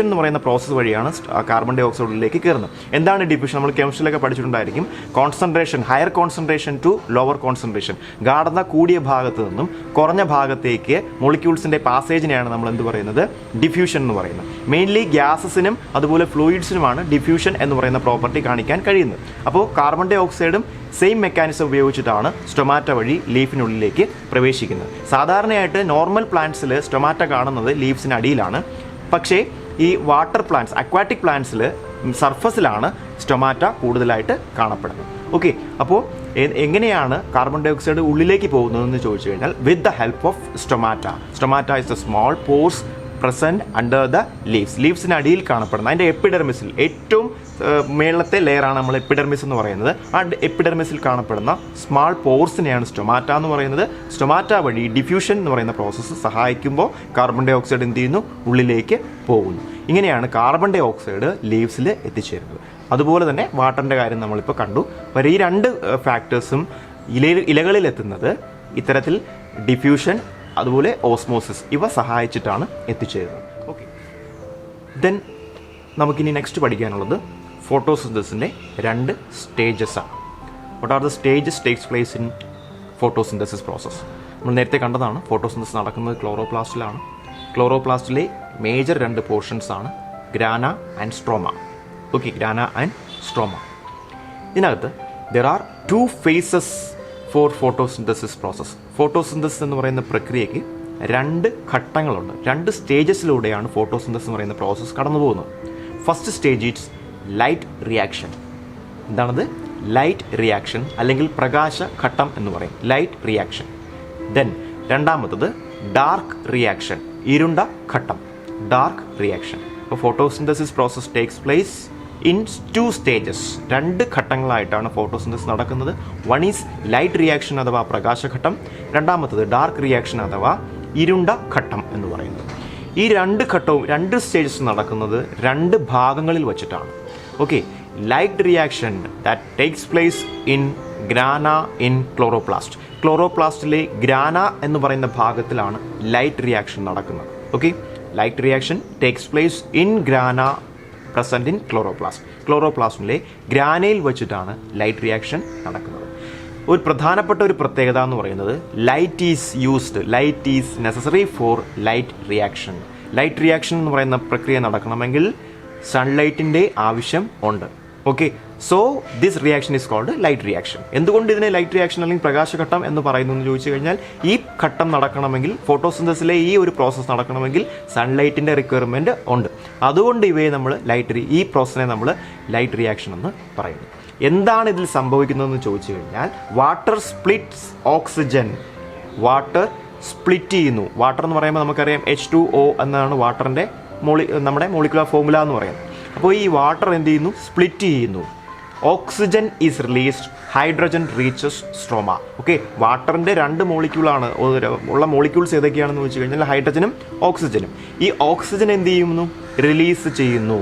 എന്ന് പറയുന്ന പ്രോസസ്സ് വഴിയാണ് കാർബൺ ഡൈ ഓക്സൈഡിലേക്ക് കയറുന്നത്. എന്താണ് ഡിഫ്യൂഷൻ? നമ്മൾ കെമിസ്ട്രിയിലൊക്കെ പഠിച്ചിട്ടുണ്ടായിരിക്കും. Concentration, higher concentration to lower concentration. ഗാഢത കൂടിയ ഭാഗത്ത് നിന്നും കുറഞ്ഞ ഭാഗത്തേക്ക് മോളിക്യൂൾസിൻ്റെ പാസേജിനെയാണ് നമ്മൾ എന്ത് പറയുന്നത്? ഡിഫ്യൂഷൻ എന്ന് പറയുന്നത്. മെയിൻലി ഗ്യാസസിനും അതുപോലെ ഫ്ലൂയിഡ്സിനുമാണ് ഡിഫ്യൂഷൻ എന്ന് പറയുന്ന പ്രോപ്പർട്ടി കാണിക്കാൻ കഴിയുന്നത്. അപ്പോൾ കാർബൺ ഡൈ ഓക്സൈഡും സെയിം മെക്കാനിസം ഉപയോഗിച്ചിട്ടാണ് സ്റ്റൊമാറ്റ വഴി ലീഫിനുള്ളിലേക്ക് പ്രവേശിക്കുന്നത്. സാധാരണയായിട്ട് നോർമൽ പ്ലാന്റ്സിൽ സ്റ്റൊമാറ്റ കാണുന്നത് ലീവ്സിന് അടിയിലാണ്. പക്ഷേ ഈ വാട്ടർ പ്ലാന്റ്സ്, അക്വാറ്റിക് പ്ലാന്റ്സിൽ സർഫസിലാണ് സ്റ്റൊമാറ്റ കൂടുതലായിട്ട് കാണപ്പെടുന്നത്. ഓക്കെ, അപ്പോൾ എങ്ങനെയാണ് കാർബൺ ഡൈ ഓക്സൈഡ് ഉള്ളിലേക്ക് പോകുന്നതെന്ന് ചോദിച്ചു കഴിഞ്ഞാൽ with the help of stomata. Stomata is the small pores present under the ലീവ്സിന് അടിയിൽ കാണപ്പെടുന്ന അതിൻ്റെ എപ്പിഡെർമിസിൽ ഏറ്റവും മേളത്തെ ലെയറാണ് നമ്മൾ എപ്പിഡെർമിസ് എന്ന് പറയുന്നത്. ആ എപ്പിഡെർമിസിൽ കാണപ്പെടുന്ന സ്മാൾ പോർസിനെയാണ് സ്റ്റൊമാറ്റ എന്ന് പറയുന്നത്. സ്റ്റൊമാറ്റ വഴി ഡിഫ്യൂഷൻ എന്ന് പറയുന്ന പ്രോസസ്സ് സഹായിക്കുമ്പോൾ കാർബൺ ഡൈ ഓക്സൈഡ് എന്ത് ചെയ്യുന്നു, ഉള്ളിലേക്ക് പോകുന്നു. ഇങ്ങനെയാണ് കാർബൺ ഡൈ ഓക്സൈഡ് ലീവ്സിൽ എത്തിച്ചേരുന്നത്. അതുപോലെ തന്നെ വാട്ടറിൻ്റെ കാര്യം നമ്മളിപ്പോൾ കണ്ടു. അപ്പോൾ ഈ രണ്ട് ഫാക്ടേഴ്സും ഇലകളിലെത്തുന്നത് ഇത്തരത്തിൽ ഡിഫ്യൂഷൻ അതുപോലെ ഓസ്മോസിസ് ഇവ സഹായിച്ചിട്ടാണ് എത്തിച്ചേരുന്നത്. ഓക്കെ, ദെൻ നമുക്കിനി നെക്സ്റ്റ് പഠിക്കാനുള്ളത് ഫോട്ടോസിന്തസിൻ്റെ 2 സ്റ്റേജസാണ്. What are the stages takes place in photosynthesis process? നമ്മൾ നേരത്തെ കണ്ടതാണ് ഫോട്ടോസിന്തസിസ് നടക്കുന്നത് ക്ലോറോപ്ലാസ്റ്റിലാണ്. ക്ലോറോപ്ലാസ്റ്റിലെ മേജർ 2 പോർഷൻസ് ആണ് grana and stroma. Okay, grana and stroma. ഇതിനകത്ത് there are 2 phases for photosynthesis process. Photosynthesis എന്ന് പറയുന്ന പ്രക്രിയയ്ക്ക് 2 ഘട്ടങ്ങളുണ്ട്. 2 സ്റ്റേജസിലൂടെയാണ് ഫോട്ടോസിന്തസിസ് എന്ന് പറയുന്ന പ്രോസസ്സ് കടന്നു പോകുന്നത്. First stage is light reaction. എന്താണത്? ലൈറ്റ് റിയാക്ഷൻ അല്ലെങ്കിൽ പ്രകാശ ഘട്ടം എന്ന് പറയും, ലൈറ്റ് റിയാക്ഷൻ. ദെൻ രണ്ടാമത്തത് ഡാർക്ക് റിയാക്ഷൻ, ഇരുണ്ട ഘട്ടം, ഡാർക്ക് റിയാക്ഷൻ. അപ്പോൾ photosynthesis process takes place in 2 stages. 2 ഘട്ടങ്ങളായിട്ടാണ് ഫോട്ടോസിന്തസിസ് നടക്കുന്നത്. വൺ ഈസ് ലൈറ്റ് റിയാക്ഷൻ അഥവാ പ്രകാശഘട്ടം, രണ്ടാമത്തത് ഡാർക്ക് റിയാക്ഷൻ അഥവാ ഇരുണ്ട ഘട്ടം എന്ന് പറയുന്നത്. ഈ 2 ഘട്ടവും 2 സ്റ്റേജസ് നടക്കുന്നത് 2 ഭാഗങ്ങളിൽ വച്ചിട്ടാണ്. Okay, light reaction that takes place in grana in chloroplast. ക്ലോറോപ്ലാസ്റ്റിലെ ഗ്രാന എന്ന് പറയുന്ന ഭാഗത്തിലാണ് ലൈറ്റ് റിയാക്ഷൻ നടക്കുന്നത്. Okay, light reaction takes place in grana present in chloroplast. ക്ലോറോപ്ലാസ്റ്റിലെ ഗ്രാനയിൽ വെച്ചിട്ടാണ് ലൈറ്റ് റിയാക്ഷൻ നടക്കുന്നത്. ഒരു പ്രധാനപ്പെട്ട ഒരു പ്രത്യേകത എന്ന് പറയുന്നത് light is necessary for light reaction. Light reaction എന്ന് പറയുന്ന പ്രക്രിയ നടക്കണമെങ്കിൽ സൺലൈറ്റിൻ്റെ ആവശ്യം ഉണ്ട്. Okay, so this reaction is called light reaction. എന്തുകൊണ്ട് ഇതിനെ ലൈറ്റ് റിയാക്ഷൻ അല്ലെങ്കിൽ പ്രകാശഘട്ടം എന്ന് പറയുന്നു എന്ന് ചോദിച്ചു കഴിഞ്ഞാൽ ഈ ഘട്ടം നടക്കണമെങ്കിൽ, ഫോട്ടോസിന്തസിലെ ഈ ഒരു പ്രോസസ്സ് നടക്കണമെങ്കിൽ സൺലൈറ്റിൻ്റെ റിക്വയർമെൻറ്റ് ഉണ്ട്. അതുകൊണ്ട് ഇവയെ നമ്മൾ ഈ പ്രോസസ്സിനെ നമ്മൾ ലൈറ്റ് റിയാക്ഷൻ എന്ന് പറയുന്നു. എന്താണ് ഇതിൽ സംഭവിക്കുന്നതെന്ന് ചോദിച്ചു കഴിഞ്ഞാൽ water splits oxygen. Water split ചെയ്യുന്നു. വാട്ടർ എന്ന് പറയുമ്പോൾ നമുക്കറിയാം H2O എന്നാണ് വാട്ടറിൻ്റെ നമ്മുടെ മോളിക്കുലർ ഫോർമുല എന്ന് പറയുന്നത്. അപ്പോൾ ഈ വാട്ടർ എന്ത് ചെയ്യുന്നു? സ്പ്ലിറ്റ് ചെയ്യുന്നു. Oxygen is released, hydrogen reaches stroma. Okay, വാട്ടറിൻ്റെ 2 മോളിക്യൂളാണ് ഉള്ള മോളിക്യൂൾസ് ഏതൊക്കെയാണെന്ന് വെച്ച് കഴിഞ്ഞാൽ ഹൈഡ്രജനും ഓക്സിജനും. ഈ ഓക്സിജൻ എന്ത് ചെയ്യുന്നു? റിലീസ് ചെയ്യുന്നു.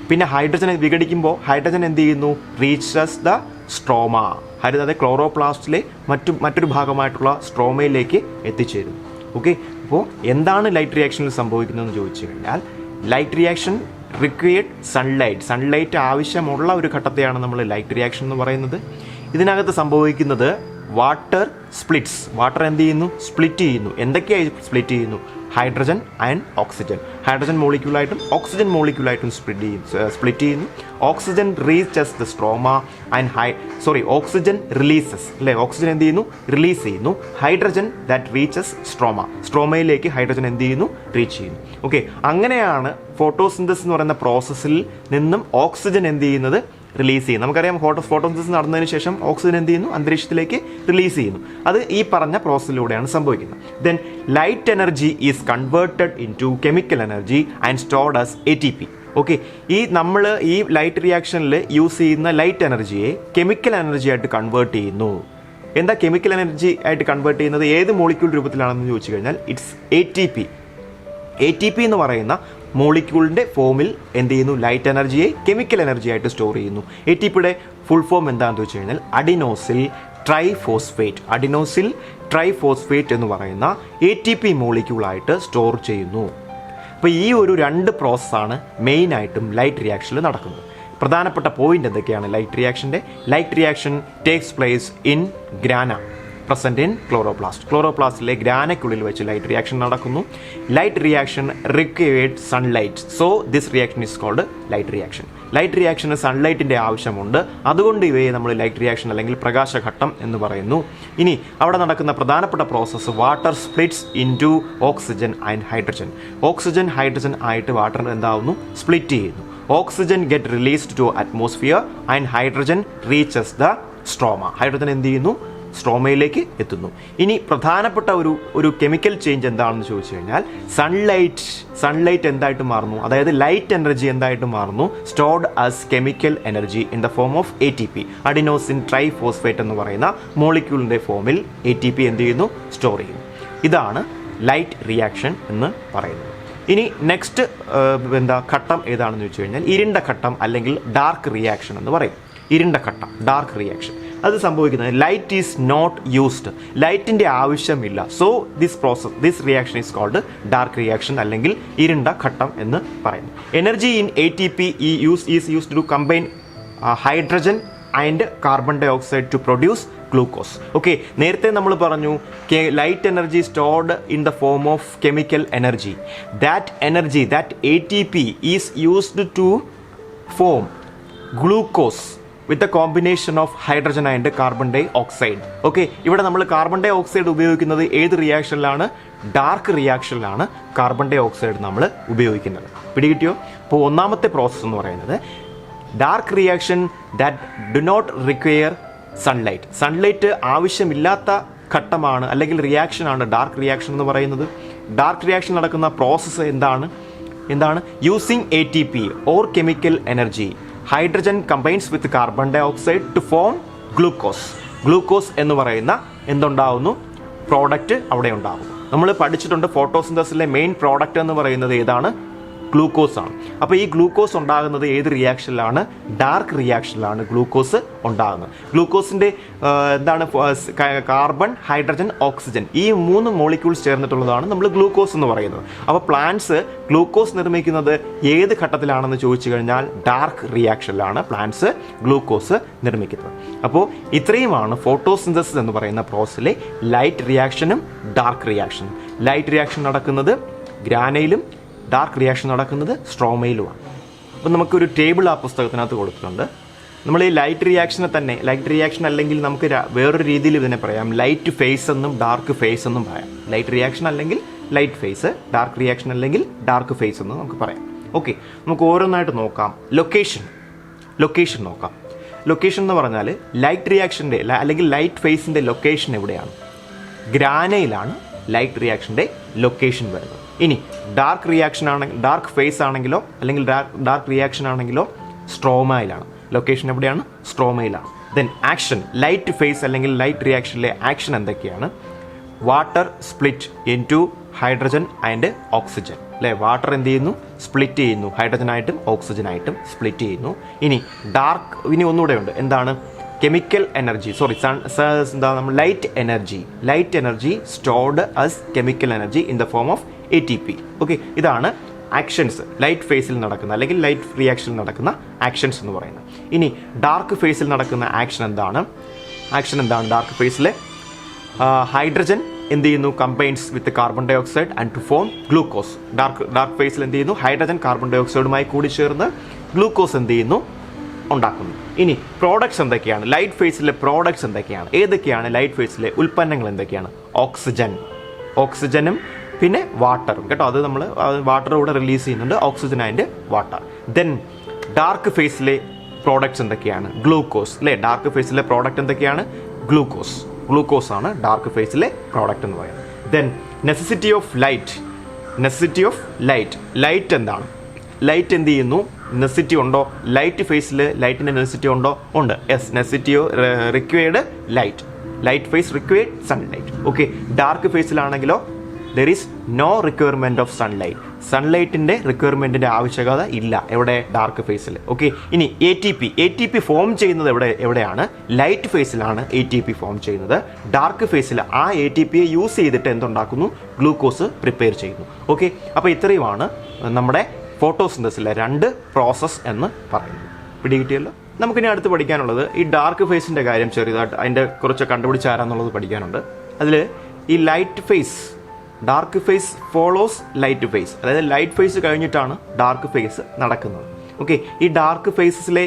പിന്നെ ഹൈഡ്രജനെ വിഘടിക്കുമ്പോൾ ഹൈഡ്രജൻ എന്ത് ചെയ്യുന്നു? Reaches the stroma. അതായത് ക്ലോറോപ്ലാസ്റ്റിലെ മറ്റൊരു ഭാഗമായിട്ടുള്ള സ്ട്രോമയിലേക്ക് എത്തിച്ചേരും. ഓക്കെ, അപ്പോൾ എന്താണ് ലൈറ്റ് റിയാക്ഷനിൽ സംഭവിക്കുന്നതെന്ന് ചോദിച്ചു കഴിഞ്ഞാൽ ലൈറ്റ് റിയാക്ഷൻ റിക്വയർഡ് സൺലൈറ്റ് ആവശ്യമുള്ള ഒരു ഘട്ടത്തെയാണ് നമ്മൾ ലൈറ്റ് റിയാക്ഷൻ എന്ന് പറയുന്നത്. ഇതിനകത്ത് സംഭവിക്കുന്നത് വാട്ടർ സ്പ്ലിറ്റ്സ്. വാട്ടർ എന്ത് ചെയ്യുന്നു? സ്പ്ലിറ്റ് ചെയ്യുന്നു. എന്തൊക്കെയായി സ്പ്ലിറ്റ് ചെയ്യുന്നു? Hydrogen and oxygen. ഹൈഡ്രജൻ മോളിക്യൂളായിട്ടും ഓക്സിജൻ മോളിക്യൂളായിട്ടും സ്പ്ലിറ്റ് ചെയ്യുന്നു. Oxygen reaches the stroma and oxygen releases. അല്ലേ, ഓക്സിജൻ എന്ത് ചെയ്യുന്നു? റിലീസ് ചെയ്യുന്നു. ഹൈഡ്രജൻ ദാറ്റ് റീച്ചസ് സ്ട്രോമയിലേക്ക് ഹൈഡ്രജൻ എന്ത് ചെയ്യുന്നു? റീച്ച് ചെയ്യുന്നു. ഓക്കെ, അങ്ങനെയാണ് ഫോട്ടോസിന്തസിസ് എന്ന് പറയുന്ന പ്രോസസ്സിൽ നിന്നും ഓക്സിജൻ എന്ത് ചെയ്യുന്നത്? റിലീസ് ചെയ്യും. നമുക്കറിയാം ഫോട്ടോസിന്തസിസ് നടന്നതിന് ശേഷം ഓക്സിജൻ എന്ത് ചെയ്യുന്നു? അന്തരീക്ഷത്തിലേക്ക് റിലീസ് ചെയ്യുന്നു. അത് ഈ പറഞ്ഞ പ്രോസസ്സിലൂടെയാണ് സംഭവിക്കുന്നത്. Then light energy is converted in to chemical energy and stored as ATP. Okay, നമ്മൾ ഈ ലൈറ്റ് റിയാക്ഷനിൽ യൂസ് ചെയ്യുന്ന ലൈറ്റ് എനർജിയെ കെമിക്കൽ എനർജി ആയിട്ട് കൺവേർട്ട് ചെയ്യുന്നു. എന്താ കെമിക്കൽ എനർജി ആയിട്ട് കൺവേർട്ട് ചെയ്യുന്നത്? ഏത് മോളിക്യൂൾ രൂപത്തിലാണെന്ന് ചോദിച്ചു കഴിഞ്ഞാൽ ഇറ്റ്സ് ATP എന്ന് പറയുന്ന മോളിക്യൂളിൻ്റെ ഫോമിൽ എന്ത് ചെയ്യുന്നു? ലൈറ്റ് എനർജിയെ കെമിക്കൽ എനർജി ആയിട്ട് സ്റ്റോർ ചെയ്യുന്നു. ATPയുടെ ഫുൾ ഫോം എന്താണെന്ന് വെച്ച് കഴിഞ്ഞാൽ അഡിനോസിൽ ട്രൈഫോസ്ഫേറ്റ് എന്ന് പറയുന്ന ATP മോളിക്യൂളായിട്ട് സ്റ്റോർ ചെയ്യുന്നു. അപ്പോൾ ഈ ഒരു 2 പ്രോസസ്സാണ് മെയിനായിട്ടും ലൈറ്റ് റിയാക്ഷനിൽ നടക്കുന്നത്. പ്രധാനപ്പെട്ട പോയിന്റ് എന്തൊക്കെയാണ് ലൈറ്റ് റിയാക്ഷൻ്റെ? Light reaction takes place in grana. Present in chloroplast. ക്ലോറോപ്ലാസ്റ്റിലെ ഗ്രാനയ്ക്കുള്ളിൽ വെച്ച് ലൈറ്റ് റിയാക്ഷൻ നടക്കുന്നു. Light reaction required sunlight, so this reaction is called light reaction. Light റിയാക്ഷന് സൺലൈറ്റിൻ്റെ ആവശ്യമുണ്ട്, അതുകൊണ്ട് ഇവയെ നമ്മൾ ലൈറ്റ് റിയാക്ഷൻ അല്ലെങ്കിൽ പ്രകാശഘട്ടം എന്ന് പറയുന്നു. ഇനി അവിടെ നടക്കുന്ന പ്രധാനപ്പെട്ട process water splits in to oxygen and hydrogen. Oxygen hydrogen ആയിട്ട് വാട്ടർ എന്താവുന്നു, സ്പ്ലിറ്റ് ചെയ്യുന്നു. Oxygen get released to atmosphere and hydrogen reaches the stroma. Hydrogen എന്ത് ചെയ്യുന്നു, സ്ട്രോമയിലേക്ക് എത്തുന്നു. ഇനി പ്രധാനപ്പെട്ട ഒരു കെമിക്കൽ ചേഞ്ച് എന്താണെന്ന് ചോദിച്ചു കഴിഞ്ഞാൽ സൺലൈറ്റ് എന്തായിട്ട് മാറുന്നു, അതായത് ലൈറ്റ് എനർജി എന്തായിട്ട് മാറുന്നു, stored as chemical energy in the form of ATP, adenosine triphosphate എന്ന് പറയുന്ന മോളിക്യൂളിൻ്റെ ഫോമിൽ ATP എന്ത് ചെയ്യുന്നു, സ്റ്റോർ ചെയ്യുന്നു. ഇതാണ് ലൈറ്റ് റിയാക്ഷൻ എന്ന് പറയുന്നത്. ഇനി നെക്സ്റ്റ് ഘട്ടം ഏതാണെന്ന് ചോദിച്ചു കഴിഞ്ഞാൽ ഇരുണ്ട ഘട്ടം അല്ലെങ്കിൽ ഡാർക്ക് റിയാക്ഷൻ എന്ന് പറയും. ഇരുണ്ട ഘട്ടം, ഡാർക്ക് റിയാക്ഷൻ. അത് സംഭവിക്കുന്നത് ലൈറ്റ് ഈസ് നോട്ട് യൂസ്ഡ്, ലൈറ്റിൻ്റെ ആവശ്യമില്ല. So this reaction is called dark reaction അല്ലെങ്കിൽ ഇരുണ്ട ഘട്ടം എന്ന് പറയുന്നു. Energy in ATP is used to combine hydrogen and carbon dioxide to produce glucose. Okay, നേരത്തെ നമ്മൾ പറഞ്ഞു light energy stored in the form of chemical energy. That ATP is used to form glucose with a combination of hydrogen and carbon dioxide. Okay, ഇവിടെ നമ്മൾ carbon dioxide ഉപയോഗിക്കുന്നത് ഏത് റിയാക്ഷനിലാണ്, dark റിയാക്ഷനിലാണ് carbon dioxide നമ്മൾ ഉപയോഗിക്കുന്നത്. പിടികിട്ടിയോ? അപ്പോൾ ഒന്നാമത്തെ പ്രോസസ്സ് എന്ന് പറയുന്നത് dark reaction that do not require sunlight ആവശ്യമില്ലാത്ത ഘട്ടമാണ് അല്ലെങ്കിൽ റിയാക്ഷനാണ് ഡാർക്ക് റിയാക്ഷൻ എന്ന് പറയുന്നത്. ഡാർക്ക് റിയാക്ഷൻ നടക്കുന്ന പ്രോസസ്സ് എന്താണ് using ATP or chemical energy, hydrogen combines with carbon dioxide to form glucose എന്ന് പറയുന്ന എന്തുണ്ടാവുന്നു, പ്രോഡക്റ്റ് അവിടെ ഉണ്ടാകുന്നു. നമ്മൾ പഠിച്ചിട്ടുണ്ട് ഫോട്ടോസിന്തസിലെ മെയിൻ പ്രോഡക്റ്റ് എന്ന് പറയുന്നത് ഏതാണ്, ഗ്ലൂക്കോസ് ആണ്. അപ്പോൾ ഈ ഗ്ലൂക്കോസ് ഉണ്ടാകുന്നത് ഏത് റിയാക്ഷനിലാണ്, ഡാർക്ക് റിയാക്ഷനിലാണ് ഗ്ലൂക്കോസ് ഉണ്ടാകുന്നത്. ഗ്ലൂക്കോസിൻ്റെ കാർബൺ, ഹൈഡ്രജൻ, ഓക്സിജൻ ഈ 3 മോളിക്യൂൾസ് ചേർന്നിട്ടുള്ളതാണ് നമ്മൾ ഗ്ലൂക്കോസ് എന്ന് പറയുന്നത്. അപ്പോൾ പ്ലാന്റ്സ് ഗ്ലൂക്കോസ് നിർമ്മിക്കുന്നത് ഏത് ഘട്ടത്തിലാണെന്ന് ചോദിച്ചു കഴിഞ്ഞാൽ ഡാർക്ക് റിയാക്ഷനിലാണ് പ്ലാന്റ്സ് ഗ്ലൂക്കോസ് നിർമ്മിക്കുന്നത്. അപ്പോൾ ഇത്രയുമാണ് ഫോട്ടോസിന്തസിസ് എന്ന് പറയുന്ന പ്രോസസ്സിലെ ലൈറ്റ് റിയാക്ഷനും ഡാർക്ക് റിയാക്ഷനും. ലൈറ്റ് റിയാക്ഷൻ നടക്കുന്നത് ഗ്രാനയിലും ഡാർക്ക് റിയാക്ഷൻ നടക്കുന്നത് സ്ട്രോമയിലുമാണ്. അപ്പം നമുക്കൊരു ടേബിൾ ആ പുസ്തകത്തിനകത്ത് കൊടുത്തിട്ടുണ്ട്. നമ്മൾ ഈ ലൈറ്റ് റിയാക്ഷൻ അല്ലെങ്കിൽ നമുക്ക് വേറൊരു രീതിയിൽ ഇതിനെ പറയാം, ലൈറ്റ് ഫേസ് എന്നും ഡാർക്ക് ഫേസ് എന്നും പറയാം. ലൈറ്റ് റിയാക്ഷൻ അല്ലെങ്കിൽ ലൈറ്റ് ഫേസ്, ഡാർക്ക് റിയാക്ഷൻ അല്ലെങ്കിൽ ഡാർക്ക് ഫേസ് എന്ന് നമുക്ക് പറയാം. ഓക്കെ, നമുക്ക് ഓരോന്നായിട്ട് നോക്കാം. ലൊക്കേഷൻ നോക്കാം. ലൊക്കേഷൻ എന്ന് പറഞ്ഞാൽ ലൈറ്റ് റിയാക്ഷൻ്റെ അല്ലെങ്കിൽ ലൈറ്റ് ഫേസിൻ്റെ ലൊക്കേഷൻ എവിടെയാണ്, ഗ്രാനയിലാണ് ലൈറ്റ് റിയാക്ഷൻ്റെ ലൊക്കേഷൻ വരുന്നത്. ഇനി ഡാർക്ക് ഫേസ് ആണെങ്കിലോ അല്ലെങ്കിൽ ഡാർക്ക് റിയാക്ഷൻ ആണെങ്കിലോ സ്ട്രോമയിലാണ്. ലൊക്കേഷൻ എവിടെയാണ്, സ്ട്രോമയിലാണ്. ദെൻ ആക്ഷൻ, ലൈറ്റ് ഫേസ് അല്ലെങ്കിൽ ലൈറ്റ് റിയാക്ഷനിലെ ആക്ഷൻ എന്തൊക്കെയാണ്, water split in to hydrogen and oxygen അല്ലേ. വാട്ടർ എന്ത് ചെയ്യുന്നു, സ്പ്ലിറ്റ് ചെയ്യുന്നു, ഹൈഡ്രജനായിട്ടും ഓക്സിജനായിട്ടും സ്പ്ലിറ്റ് ചെയ്യുന്നു. ഇനി ഒന്നുകൂടെ ഉണ്ട്, എന്താണ്, chemical energy light energy stored as chemical energy in the form of ATP. Okay, ഇതാണ് ആക്ഷൻസ് ലൈറ്റ് ഫേസിൽ നടക്കുന്ന അല്ലെങ്കിൽ ലൈറ്റ് റിയാക്ഷനിൽ നടക്കുന്ന ആക്ഷൻസ് എന്ന് പറയുന്നത്. ഇനി ഡാർക്ക് ഫേസിൽ നടക്കുന്ന ആക്ഷൻ എന്താണ്, ഡാർക്ക് ഫേസിലെ ഹൈഡ്രജൻ എന്ത് ചെയ്യുന്നു, combines with carbon dioxide and to form glucose. Dark ഫേസിൽ എന്ത് ചെയ്യുന്നു, ഹൈഡ്രജൻ കാർബൺ ഡൈ ഓക്സൈഡുമായി കൂടി ചേർന്ന് ഗ്ലൂക്കോസ് എന്ത് ചെയ്യുന്നു, ഉണ്ടാക്കുന്നു. ഇനി പ്രോഡക്ട്സ് എന്തൊക്കെയാണ്, ലൈറ്റ് ഫേസിലെ പ്രോഡക്ട്സ് എന്തൊക്കെയാണ്, ഏതൊക്കെയാണ് ലൈറ്റ് ഫേസിലെ ഉൽപ്പന്നങ്ങൾ എന്തൊക്കെയാണ്, ഓക്സിജനും പിന്നെ വാട്ടറും കേട്ടോ. അത് നമ്മൾ വാട്ടർ കൂടെ റിലീസ് ചെയ്യുന്നുണ്ട്, oxygen and water. Then dark ഫേസിലെ പ്രോഡക്ട്സ് എന്തൊക്കെയാണ്, ഗ്ലൂക്കോസ് അല്ലേ. ഡാർക്ക് ഫേസിലെ പ്രോഡക്റ്റ് എന്തൊക്കെയാണ്, ഗ്ലൂക്കോസ് ആണ് ഡാർക്ക് ഫേസിലെ പ്രോഡക്റ്റ് എന്ന് പറയുന്നത്. ദെൻ നെസസിറ്റി ഓഫ് ലൈറ്റ് എന്താണ്, ലൈറ്റ് എന്ത് ചെയ്യുന്നു, നെസസിറ്റി ഉണ്ടോ, ലൈറ്റ് ഫേസിൽ ലൈറ്റിൻ്റെ നെസസിറ്റി ഉണ്ടോ, ഉണ്ട്. Yes, necessity required light phase required sunlight. Okay, dark ഫേസിലാണെങ്കിലോ there is no requirement of സൺലൈറ്റിൻ്റെ റിക്വയർമെൻറ്റിൻ്റെ ആവശ്യകത ഇല്ല എവിടെ, ഡാർക്ക് ഫേസിൽ. ഓക്കെ, ഇനി ATP ഫോം ചെയ്യുന്നത് എവിടെയാണ്, ലൈറ്റ് ഫേസിലാണ് ATP ഫോം ചെയ്യുന്നത്. ഡാർക്ക് ഫേസിൽ ആ ATPയെ യൂസ് ചെയ്തിട്ട് എന്തുണ്ടാക്കുന്നു, ഗ്ലൂക്കോസ് പ്രിപ്പയർ ചെയ്യുന്നു. ഓക്കെ, അപ്പോൾ ഇത്രയുമാണ് നമ്മുടെ ഫോട്ടോസിന്തസിലെ 2 പ്രോസസ്സ് എന്ന് പറയുന്നത്. പിടികിട്ടിയല്ലോ. നമുക്കിനി അടുത്ത് പഠിക്കാനുള്ളത് ഈ ഡാർക്ക് ഫേസിൻ്റെ കാര്യം ചെറിയതായിട്ട് അതിൻ്റെ കുറച്ച് കണ്ടുപിടിച്ചാരാന്നുള്ളത് പഠിക്കാനുണ്ട്. അതിൽ ഈ light face, dark face follows light face, അതായത് ലൈറ്റ് ഫേസ് കഴിഞ്ഞിട്ടാണ് ഡാർക്ക് ഫേസ് നടക്കുന്നത്. ഓക്കെ, ഈ ഡാർക്ക് ഫേസിലെ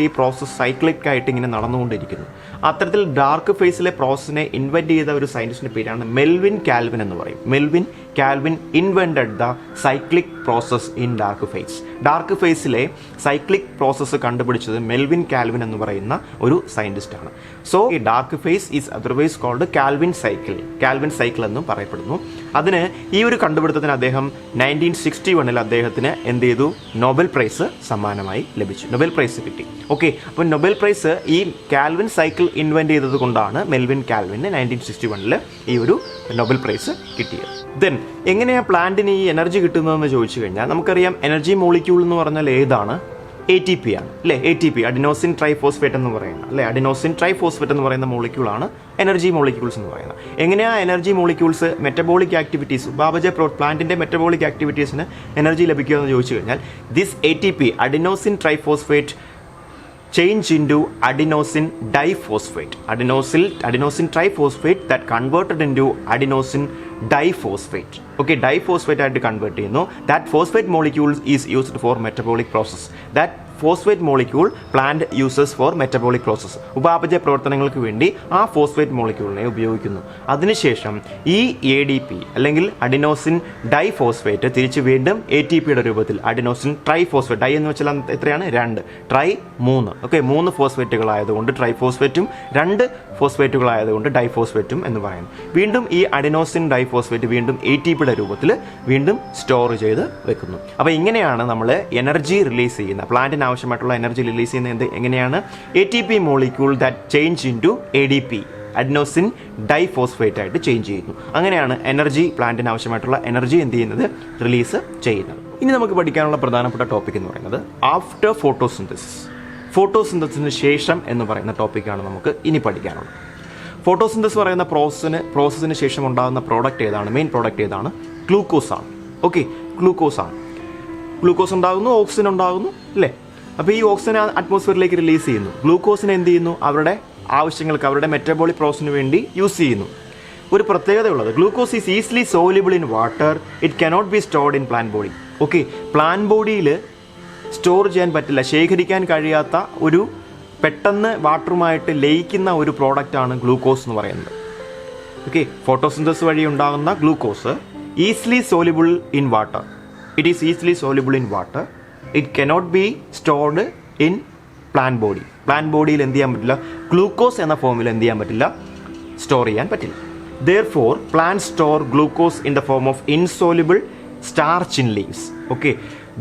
ഈ പ്രോസസ്സ് സൈക്ലിക് ആയിട്ട് ഇങ്ങനെ നടന്നുകൊണ്ടിരിക്കുന്നു. അത്തരത്തിൽ ഡാർക്ക് ഫേസിലെ പ്രോസസ്സിനെ ഇൻവെന്റ് ചെയ്ത ഒരു സയൻറ്റിസ്റ്റിന്റെ പേരാണ് മെൽവിൻ കാൽവിൻ എന്ന് പറയും. Melvin Calvin invented the cyclic process in dark phase. Dark ഫേസിലെ സൈക്ലിക് പ്രോസസ്സ് കണ്ടുപിടിച്ചത് മെൽവിൻ കാൽവിൻ എന്ന് പറയുന്ന ഒരു സയന്റിസ്റ്റാണ്. സോ ഈ dark phase is otherwise called Calvin cycle എന്നും പറയപ്പെടുന്നു. അതിന് ഈ ഒരു കണ്ടുപിടുത്തത്തിന് അദ്ദേഹം 1961 അദ്ദേഹത്തിന് എന്ത് ചെയ്തു, നൊബേൽ പ്രൈസ് സമ്മാനമായി ലഭിച്ചു. നൊബേൽ പ്രൈസ് കിട്ടി. ഓക്കെ, അപ്പോൾ നൊബേൽ പ്രൈസ് ഈ കാൽവിൻ സൈക്കിൾ ഇൻവെന്റ് ചെയ്തത് കൊണ്ടാണ് മെൽവിൻ കാൽവിന് 1961 ഈ ഒരു നൊബേൽ പ്രൈസ് കിട്ടിയത്. ദെൻ എങ്ങനെയാണ് പ്ലാന്റിന് ഈ എനർജി കിട്ടുന്നതെന്ന് ചോദിച്ചു കഴിഞ്ഞാൽ നമുക്കറിയാം എനർജി മോളിക്യൂൾ എന്ന് പറഞ്ഞാൽ ഏതാണ്? ATP ആണ് അല്ലേ? ATP, അഡിനോസിൻ ട്രൈഫോസ്ഫേറ്റ് എന്ന് പറയുന്ന അല്ലേ, അഡിനോസിൻ ട്രൈഫോസ്ഫേറ്റ് എന്ന് പറയുന്ന മോളിക്യൂളാണ് എനർജി മോളിക്യൂൾസ് എന്ന് പറയുന്നത്. എങ്ങനെയാണ് എനർജി മോളിക്യൂൾസ് മെറ്റബോളിക് ആക്ടിവിറ്റീസ്, പ്ലാന്റിന്റെ മെറ്റബോളിക് ആക്ടിവിറ്റീസിന് എനർജി ലഭിക്കുക എന്ന് ചോദിച്ചു കഴിഞ്ഞാൽ this ATP, adenosine triphosphate, change into adenosine diphosphate, adenosine triphosphate that converted into adenosine diphosphate. Okay, diphosphate ആയിട്ട് കൺവേർട്ട് ചെയ്യുന്നു. That phosphate molecule is used for metabolic process. That phosphate molecule plant uses for metabolic process, ഉപാപചയ പ്രവർത്തനങ്ങൾക്ക് വേണ്ടി ആ phosphate മോളിക്യൂളിനെ ഉപയോഗിക്കുന്നു. അതിനുശേഷം ഈ ADP അല്ലെങ്കിൽ അഡിനോസിൻ ഡൈഫോസ്ഫേറ്റ് തിരിച്ച് വീണ്ടും ATPയുടെ രൂപത്തിൽ അഡിനോസിൻ ട്രൈഫോസ്ഫേറ്റ്, ഡൈ എന്ന് വെച്ചാൽ എത്രയാണ്? 2, ട്രൈ 3. ഓക്കെ, 3 ഫോസ്ഫേറ്റുകളായതുകൊണ്ട് ട്രൈഫോസ്ഫേറ്റും 2 ഫോസ്ഫേറ്റുകളായതുകൊണ്ട് ഡൈഫോസ്ഫേറ്റും എന്ന് പറയുന്നു. വീണ്ടും ഈ അഡിനോസിൻ ഡൈഫോസ്ഫേറ്റ് വീണ്ടും ATPയുടെ രൂപത്തിൽ വീണ്ടും സ്റ്റോർ ചെയ്ത് വെക്കുന്നു. അപ്പോൾ ഇങ്ങനെയാണ് നമ്മൾ എനർജി റിലീസ് ചെയ്യുന്ന, പ്ലാന്റിന് ആവശ്യമായിട്ടുള്ള എനർജി റിലീസ് ചെയ്യുന്നത് എങ്ങനെയാണ്? ATP molecule that change into ADP, adenosine diphosphate ആയിട്ട് ചേഞ്ച് ചെയ്യുന്നു. അങ്ങനെയാണ് എനർജി, പ്ലാന്റിന് ആവശ്യമായിട്ടുള്ള എനർജി എന്ത് ചെയ്യുന്നത്? റിലീസ് ചെയ്യുന്നത്. ഇനി നമുക്ക് പഠിക്കാനുള്ള പ്രധാനപ്പെട്ട ടോപ്പിക് എന്ന് പറയുന്നത് ആഫ്റ്റർ ഫോട്ടോസിന്തസിസ്, ഫോട്ടോസിന്തസിന് ശേഷം എന്ന് പറയുന്ന ടോപ്പിക്കാണ് നമുക്ക് ഇനി പഠിക്കാനുള്ളത്. ഫോട്ടോസിന്തസിസ് പറയുന്ന പ്രോസസ്സിന് ശേഷം ഉണ്ടാകുന്ന പ്രോഡക്റ്റ് ഏതാണ്? മെയിൻ പ്രോഡക്റ്റ് ഏതാണ്? ഗ്ലൂക്കോസ് ആണ്. ഓക്കെ, ഗ്ലൂക്കോസ് ആണ്. ഗ്ലൂക്കോസ് ഉണ്ടാകുന്നു, ഓക്സിജൻ ഉണ്ടാകുന്നു അല്ലേ? അപ്പോൾ ഈ ഓക്സിജൻ അറ്റ്മോസ്ഫിയറിലേക്ക് റിലീസ് ചെയ്യുന്നു. ഗ്ലൂക്കോസിനെ എന്ത് ചെയ്യുന്നു? അവരുടെ ആവശ്യങ്ങൾക്ക്, അവരുടെ മെറ്റബോളിക് പ്രോസസ്സിന് വേണ്ടി യൂസ് ചെയ്യുന്നു. ഒരു പ്രത്യേകതയുള്ളത്, glucose is easily soluble in water, it cannot be stored in plant body. Okay, plant ബോഡിയിൽ സ്റ്റോർ ചെയ്യാൻ പറ്റില്ല, ശേഖരിക്കാൻ കഴിയാത്ത ഒരു പെട്ടെന്ന് വാട്ടറുമായിട്ട് ലയിക്കുന്ന ഒരു പ്രോഡക്റ്റാണ് ഗ്ലൂക്കോസ് എന്ന് പറയുന്നത്. ഓക്കെ, ഫോട്ടോസിന്തസിസ് വഴി ഉണ്ടാകുന്ന glucose easily soluble in water. It is easily soluble in water. It cannot be stored in plant body. Plant body എന്ത് ചെയ്യാൻ പറ്റില്ല? ഗ്ലൂക്കോസ് എന്ന ഫോമിൽ എന്ത് ചെയ്യാൻ പറ്റില്ല? സ്റ്റോർ ചെയ്യാൻ പറ്റില്ല. Therefore, plants store glucose in the form of insoluble starch in leaves. Okay.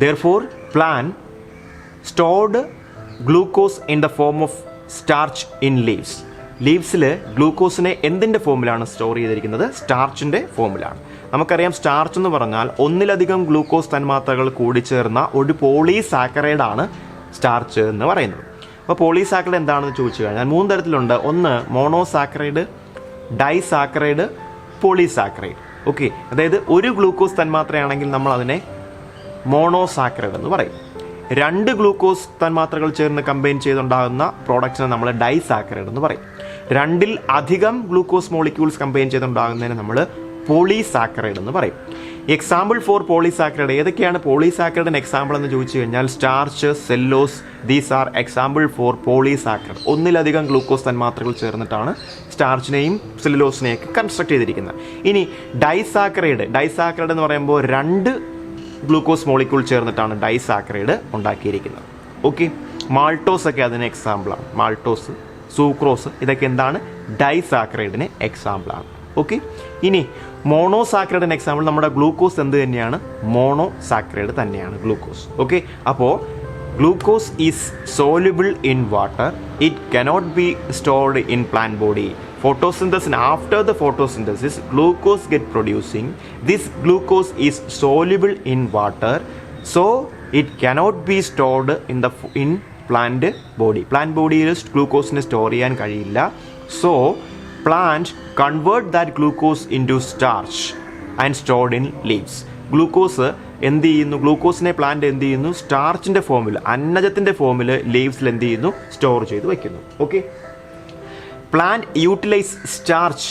Therefore, plant stored glucose in the form of starch in leaves. ലീവ്സിൽ ഗ്ലൂക്കോസിനെ എന്തിൻ്റെ ഫോമിലാണ് സ്റ്റോർ ചെയ്തിരിക്കുന്നത്? സ്റ്റാർച്ചിൻ്റെ ഫോമിലാണ്. നമുക്കറിയാം സ്റ്റാർച്ച് എന്ന് പറഞ്ഞാൽ ഒന്നിലധികം ഗ്ലൂക്കോസ് തന്മാത്രകൾ കൂടിച്ചേർന്ന ഒരു പോളിസാക്കറൈഡാണ് സ്റ്റാർച്ച് എന്ന് പറയുന്നത്. അപ്പോൾ പോളിസാക്കറൈഡ് എന്താണെന്ന് ചോദിച്ചു കഴിഞ്ഞാൽ 3 തരത്തിലുണ്ട്. ഒന്ന് മോണോസാക്കറൈഡ്, ഡൈസാക്കറൈഡ്, പോളിസാക്കറൈഡ്. ഓക്കെ, അതായത് ഒരു ഗ്ലൂക്കോസ് തന്മാത്രയാണെങ്കിൽ നമ്മൾ അതിനെ മോണോസാക്കറൈഡ് എന്ന് പറയും. 2 ഗ്ലൂക്കോസ് തന്മാത്രകൾ ചേർന്ന് കമ്പൈൻ ചെയ്തുണ്ടാകുന്ന പ്രോഡക്ട്സിനെ നമ്മൾ ഡൈസാക്കറൈഡ് എന്ന് പറയും. 2ൽ അധികം ഗ്ലൂക്കോസ് മോളിക്യൂൾസ് കമ്പൈൻ ചെയ്തുണ്ടാകുന്നതിന് നമ്മൾ പോളിസാക്കറൈഡ് എന്ന് പറയും. എക്സാമ്പിൾ ഫോർ പോളിസാക്കറൈഡ് ഏതൊക്കെയാണ്? പോളിസാക്കറൈഡിന് എക്സാമ്പിൾ എന്ന് ചോദിച്ചു കഴിഞ്ഞാൽ starch, സെല്ലോസ്, these are example for polysaccharide. ഒന്നിലധികം ഗ്ലൂക്കോസ് തന്മാത്രകൾ ചേർന്നിട്ടാണ് സ്റ്റാർച്ചിനെയും സെല്ലുലോസിനെയൊക്കെ കൺസ്ട്രക്ട് ചെയ്തിരിക്കുന്നത്. ഇനി ഡൈസാക്കറൈഡ് എന്ന് പറയുമ്പോൾ 2 ഗ്ലൂക്കോസ് മോളിക്യൂൾ ചേർന്നിട്ടാണ് ഡൈസാക്കറൈഡ് ഉണ്ടാക്കിയിരിക്കുന്നത്. ഓക്കെ, മാൾട്ടോസ് ഒക്കെ അതിന് എക്സാമ്പിളാണ്. മാൾട്ടോസ്, സൂക്രോസ് ഇതൊക്കെ എന്താണ്? ഡൈസാക്കറൈഡിന് എക്സാമ്പിളാണ്. ഓക്കെ, ഇനി മോണോസാക്കറൈഡിന് എക്സാമ്പിൾ നമ്മുടെ ഗ്ലൂക്കോസ് എന്ത് തന്നെയാണ്? മോണോസാക്കറൈഡ് തന്നെയാണ് ഗ്ലൂക്കോസ്. ഓക്കെ, അപ്പോൾ glucose is soluble in water, it cannot be stored in plant body. Photosynthesis, after the photosynthesis, glucose get producing. This glucose is soluble in water, so it cannot be stored in plant body. Plant body is glucose ne store cheyan kazhiyilla. So plant convert that glucose into starch and stored in leaves. Glucose എന്ത് ചെയ്യുന്നു, ഗ്ലൂക്കോസിനെ plant എന്ത് ചെയ്യുന്നു, സ്റ്റാർച്ചിൻ്റെ ഫോമിൽ, അന്നജത്തിൻ്റെ ഫോമിൽ ലീവ്സിൽ എന്ത് ചെയ്യുന്നു, store ചെയ്ത് വയ്ക്കുന്നു. Okay, plant utilise starch